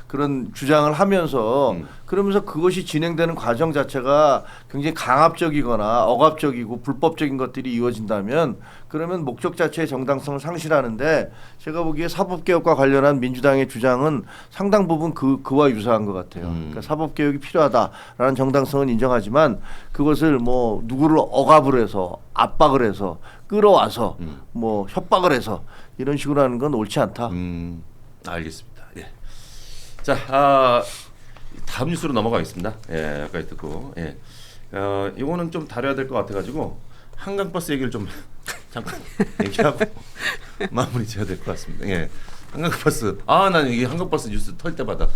그런 주장을 하면서 그러면서 그것이 진행되는 과정 자체가 굉장히 강압적이거나 억압적이고 불법적인 것들이 이루어진다면 그러면 목적 자체의 정당성을 상실하는데 제가 보기에 사법개혁과 관련한 민주당의 주장은 상당 부분 그와 유사한 것 같아요. 그러니까 사법개혁이 필요하다라는 정당성은 인정하지만 그것을 뭐 누구를 억압을 해서 압박을 해서 끌어와서 뭐 협박을 해서 이런 식으로 하는 건 옳지 않다. 알겠습니다. 예. 자, 다음 뉴스로 넘어가겠습니다. 예, 아까 듣고, 예, 이거는 좀 다뤄야 될 것 같아가지고 한강버스 얘기를 좀 잠깐 얘기하고 마무리 지어야 될 것 같습니다. 예, 한강버스. 난 이게 한강버스 뉴스 털 때마다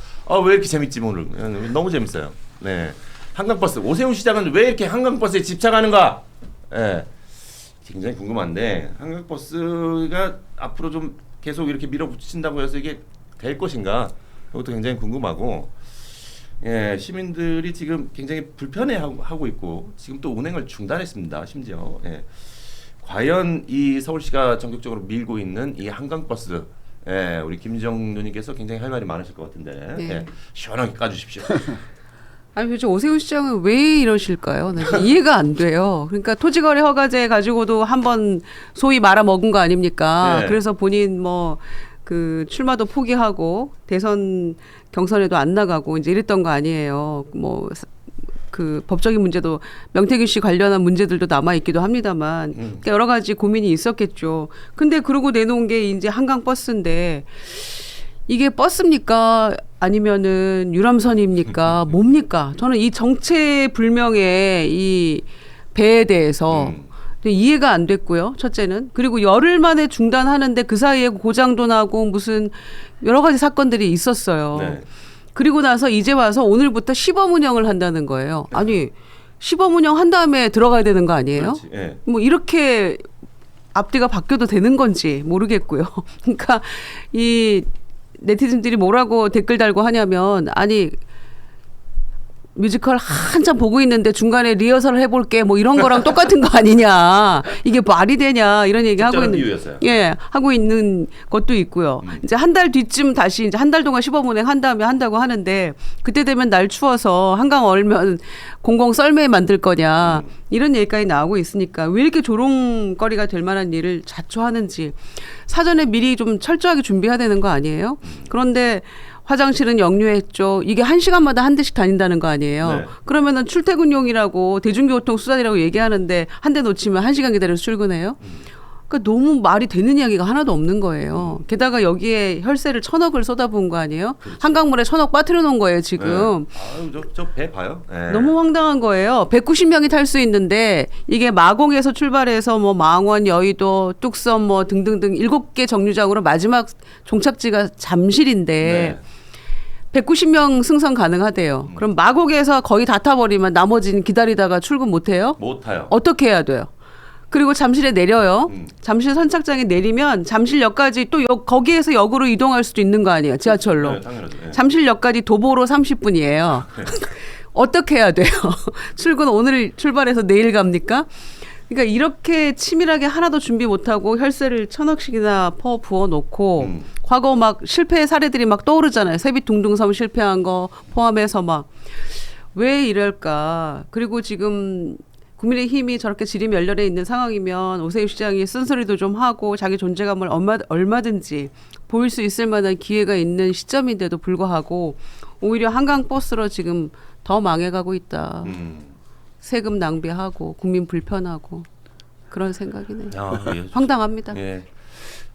왜 이렇게 재밌지 오늘? 너무 재밌어요. 네, 한강버스. 오세훈 시장은 왜 이렇게 한강버스에 집착하는가? 예, 굉장히 궁금한데 한강버스가 앞으로 좀 계속 이렇게 밀어붙인다고 해서 이게 될 것인가? 이것도 굉장히 궁금하고. 예, 시민들이 지금 굉장히 불편해하고 있고 지금 또 운행을 중단했습니다. 심지어 과연 이 서울시가 전격적으로 밀고 있는 이 한강버스, 우리 김정 누님께서 굉장히 할 말이 많으실 것 같은데 네. 시원하게 까주십시오. 아니 도대체 오세훈 시장은 왜 이러실까요? 나 지금 이해가 안 돼요. 그러니까 토지거래 허가제 가지고도 한번 소위 말아먹은 거 아닙니까? 네. 그래서 본인 그 출마도 포기하고 대선 경선에도 안 나가고 이제 이랬던 거 아니에요. 그 법적인 문제도 명태균 씨 관련한 문제들도 남아 있기도 합니다만 그러니까 여러 가지 고민이 있었겠죠. 근데 그러고 내놓은 게 이제 한강 버스인데 이게 버스입니까? 아니면은 유람선입니까? 뭡니까? 저는 이 정체불명의 이 배에 대해서 이해가 안 됐고요. 첫째는. 그리고 열흘 만에 중단하는데 그 사이에 고장도 나고 무슨 여러 가지 사건들이 있었어요. 네. 그리고 나서 이제 와서 오늘부터 시범 운영을 한다는 거예요. 아니 시범 운영 한 다음에 들어가야 되는 거 아니에요? 그렇지, 예. 뭐 이렇게 앞뒤가 바뀌어도 되는 건지 모르겠고요. 그러니까 이 네티즌들이 뭐라고 댓글 달고 하냐면 아니 뮤지컬 한참 보고 있는데 중간에 리허설을 해볼게 뭐 이런 거랑 똑같은 거 아니냐 이게 말이 되냐 이런 얘기 하고 있는 이유였어요. 예 하고 있는 것도 있고요. 이제 한 달 뒤쯤 다시 이제 한 달 동안 시범 운행 한 다음에 한다고 하는데 그때 되면 날 추워서 한강 얼면 공공 썰매 만들 거냐 이런 얘기까지 나오고 있으니까 왜 이렇게 조롱거리가 될 만한 일을 자초하는지 사전에 미리 좀 철저하게 준비해야 되는 거 아니에요? 그런데 화장실은 역류했죠. 이게 1시간마다 한 대씩 다닌다는 거 아니에요. 네. 그러면은 출퇴근용이라고 대중교통 수단이라고 얘기하는데 한 대 놓치면 1시간 기다려서 출근해요. 그러니까 너무 말이 되는 이야기가 하나도 없는 거예요. 게다가 여기에 혈세를 1,000억을 쏟아부은 거 아니에요? 그렇죠. 한강물에 1,000억 빠뜨려 놓은 거예요 지금. 저 배 봐요. 예. 너무 황당한 거예요. 190명이 탈 수 있는데 이게 마곡에서 출발해서 뭐 망원, 여의도, 뚝섬 뭐 등등등 7개 정류장으로 마지막 종착지가 잠실인데 네. 190명 승선 가능하대요. 그럼 마곡에서 거의 다 타버리면 나머지는 기다리다가 출근 못해요? 못 타요. 어떻게 해야 돼요? 그리고 잠실에 내려요. 잠실 선착장에 내리면 잠실역까지 또 거기에서 역으로 이동할 수도 있는 거 아니에요? 지하철로. 네, 당연하죠. 예. 잠실역까지 도보로 30분이에요. 어떻게 해야 돼요? 출근 오늘 출발해서 내일 갑니까? 그러니까 이렇게 치밀하게 하나도 준비 못하고 혈세를 1,000억씩이나 부어 놓고 과거 막 실패 사례들이 막 떠오르잖아요. 세빛둥둥섬 실패한 거 포함해서 막 왜 이럴까? 그리고 지금 국민의힘이 저렇게 지리멸렬해 있는 상황이면 오세훈 시장이 쓴소리도 좀 하고 자기 존재감을 얼마든지 보일 수 있을 만한 기회가 있는 시점인데도 불구하고 오히려 한강버스로 지금 더 망해가고 있다. 세금 낭비하고 국민 불편하고 그런 생각이네요. 예. 황당합니다. 예.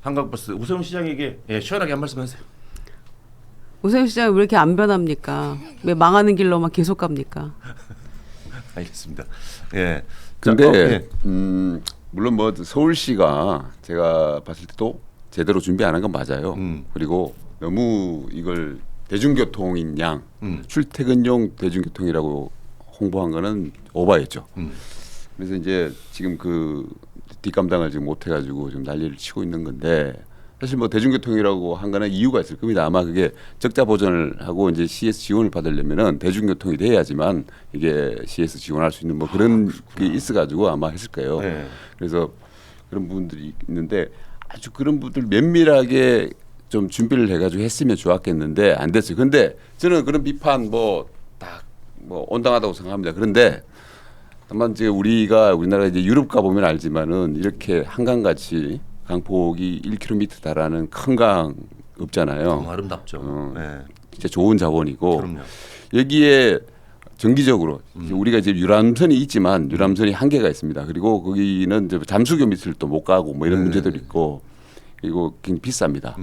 한강버스 오세훈 시장에게 시원하게 한 말씀 하세요. 오세훈 시장이 왜 이렇게 안 변합니까? 왜 망하는 길로만 계속 갑니까? 알겠습니다. 예. 근데 물론 뭐 서울시가 제가 봤을 때도 제대로 준비 안 한 건 맞아요. 그리고 너무 이걸 대중교통인 양 출퇴근용 대중교통이라고 홍보한 거는 오바였죠. 그래서 이제 지금 그 뒷감당을 지금 못 해가지고 좀 난리를 치고 있는 건데 사실 뭐 대중교통이라고 한 거는 이유가 있을 겁니다. 아마 그게 적자 보전을 하고 이제 CS 지원을 받으려면은 대중교통이 돼야지만 이게 CS 지원할 수 있는 뭐 그런 게 있어가지고 아마 했을 거예요. 네. 그래서 그런 부분들이 있는데 아주 그런 분들 면밀하게 좀 준비를 해가지고 했으면 좋았겠는데 안 됐어요. 근데 저는 그런 비판 뭐 다 뭐 온당하다고 생각합니다. 그런데 다만 이제 우리나라 이제 유럽 가 보면 알지만은 이렇게 한강같이 강폭이 1km 달하는 큰 강 없잖아요. 너무 아름답죠. 네. 진짜 좋은 자원이고 그럼요. 여기에 정기적으로 이제 우리가 이제 유람선이 있지만 유람선이 한계가 있습니다. 그리고 거기는 이제 잠수교 밑을 또 못 가고 뭐 이런 문제들이 있고 그리고 굉장히 비쌉니다.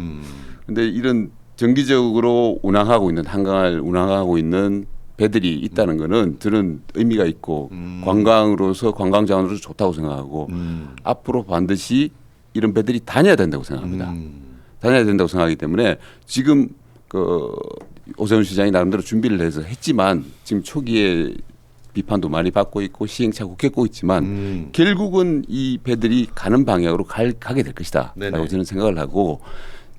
근데 이런 정기적으로 운항하고 있는 한강을 운항하고 있는 배들이 있다는 거는 저는 의미가 있고 관광으로서 관광 자원으로서 좋다고 생각하고 앞으로 반드시 이런 배들이 다녀야 된다고 생각합니다. 다녀야 된다고 생각하기 때문에 지금 그 오세훈 시장이 나름대로 준비를 해서 했지만 지금 초기에 비판도 많이 받고 있고 시행착오 겪고 있지만 결국은 이 배들이 가는 방향으로 가게 될 것이다라고 네네. 저는 생각을 하고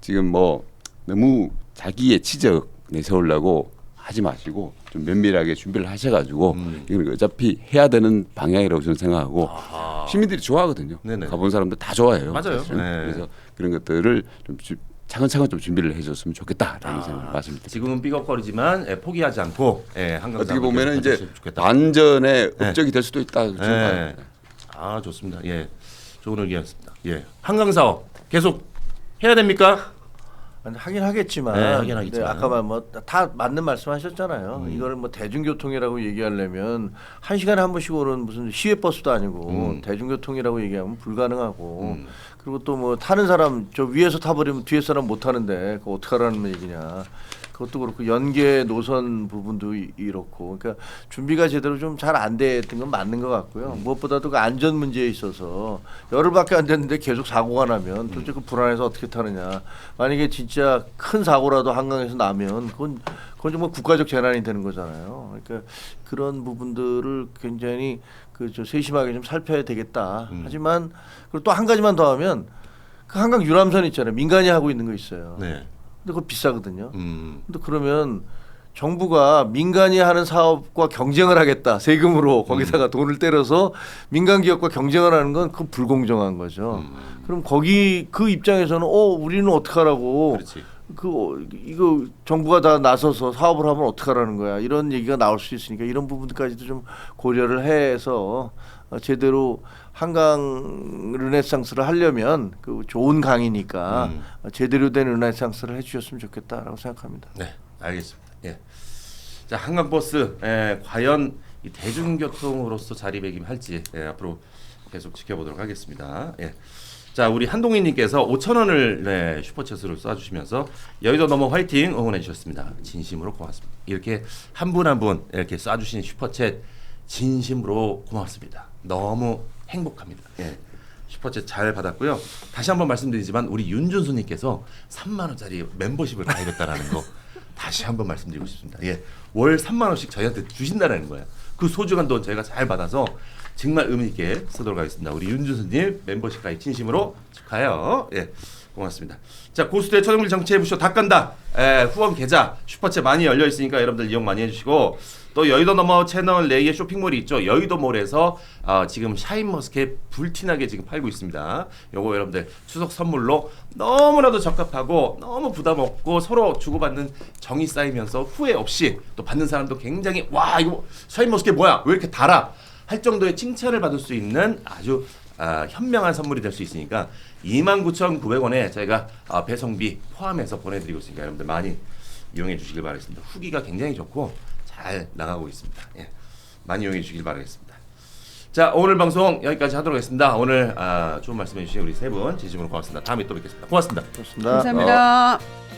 지금 뭐 너무 자기의 치적 내세우려고 하지 마시고 좀 면밀하게 준비를 하셔가지고 이건 어차피 해야 되는 방향이라고 저는 생각하고 시민들이 좋아하거든요. 네네. 가본 사람들 다 좋아해요. 맞아요. 사실은. 네. 그래서 그런 것들을 좀 차근차근 좀 준비를 해줬으면 좋겠다라는 생각을 말씀드립니다. 지금은 삐걱거리지만 포기하지 않고 한강 어떻게 보면은 이제 좋겠다. 반전의 업적이 될 수도 있다. 저는 봐요. 아 좋습니다. 예, 좋은 의견이었습니다. 예, 한강 사업 계속 해야 됩니까? 하긴 하겠지만, 네, 하긴 하겠지만. 아까 뭐 다 맞는 말씀하셨잖아요. 이거를 뭐 대중교통이라고 얘기하려면 1시간에 한 번씩 오는 무슨 시외 버스도 아니고 대중교통이라고 얘기하면 불가능하고 그리고 또 뭐 타는 사람 저 위에서 타버리면 뒤에 사람 못 타는데 그거 어떡하라는 얘기냐. 그것도 그렇고 연계 노선 부분도 이렇고 그러니까 준비가 제대로 좀 잘 안 됐던 건 맞는 것 같고요. 무엇보다도 그 안전 문제에 있어서 열흘밖에 안 됐는데 계속 사고가 나면 도대체 그 불안해서 어떻게 타느냐. 만약에 진짜 큰 사고라도 한강에서 나면 그건 정말 국가적 재난이 되는 거잖아요. 그러니까 그런 부분들을 굉장히 저 세심하게 좀 살펴야 되겠다. 하지만 그리고 또 한 가지만 더 하면 그 한강 유람선 있잖아요. 민간이 하고 있는 거 있어요. 네. 근데 그거 비싸거든요. 근데 그러면 정부가 민간이 하는 사업과 경쟁을 하겠다. 세금으로 거기다가 돈을 때려서 민간 기업과 경쟁을 하는 건 그건 불공정한 거죠. 그럼 거기 그 입장에서는 우리는 어떡하라고. 그렇지. 이거 정부가 다 나서서 사업을 하면 어떡하라는 거야. 이런 얘기가 나올 수 있으니까 이런 부분까지도 좀 고려를 해서 제대로 한강 르네상스를 하려면 그 좋은 강이니까 제대로 된 르네상스를 해주셨으면 좋겠다라고 생각합니다. 네, 알겠습니다. 예. 자, 한강 버스 과연 이 대중교통으로서 자리매김할지 앞으로 계속 지켜보도록 하겠습니다. 예. 자, 우리 한동희님께서 5,000원을 슈퍼챗으로 쏴주시면서 여의도 넘어 화이팅 응원해 주셨습니다. 진심으로 고맙습니다. 이렇게 한 분 한 분 이렇게 쏴주신 슈퍼챗 진심으로 고맙습니다. 너무 행복합니다. 예. 슈퍼챗 잘 받았고요. 다시 한번 말씀드리지만 우리 윤준수님께서 3만 원짜리 멤버십을 가입했다라는 거 다시 한번 말씀드리고 싶습니다. 예, 월 3만 원씩 저희한테 주신다라는 거예요. 그 소중한 돈 저희가 잘 받아서 정말 의미 있게 쓰도록 하겠습니다. 우리 윤준수님 멤버십 가입 진심으로 축하해요. 예, 고맙습니다. 자, 고수대 초정밀 정치해부쇼 다 간다. 후원 계좌 슈퍼챗 많이 열려 있으니까 여러분들 이용 많이 해주시고 또 여의도 넘어 채널 내에 쇼핑몰이 있죠. 여의도몰에서 지금 샤인머스켓 불티나게 지금 팔고 있습니다. 요거 여러분들 추석 선물로 너무나도 적합하고 너무 부담 없고 서로 주고받는 정이 쌓이면서 후회 없이 또 받는 사람도 굉장히 와 이거 샤인머스켓 뭐야 왜 이렇게 달아 할 정도의 칭찬을 받을 수 있는 아주 현명한 선물이 될 수 있으니까 29,900원에 저희가 배송비 포함해서 보내드리고 있으니까 여러분들 많이 이용해 주시길 바라겠습니다. 후기가 굉장히 좋고 잘 나가고 있습니다. 예, 많이 이용해 주시길 바라겠습니다. 자, 오늘 방송 여기까지 하도록 하겠습니다. 오늘 좋은 말씀해 주신 우리 세 분 진심으로 고맙습니다. 다음에 또 뵙겠습니다. 고맙습니다. 좋습니다. 감사합니다.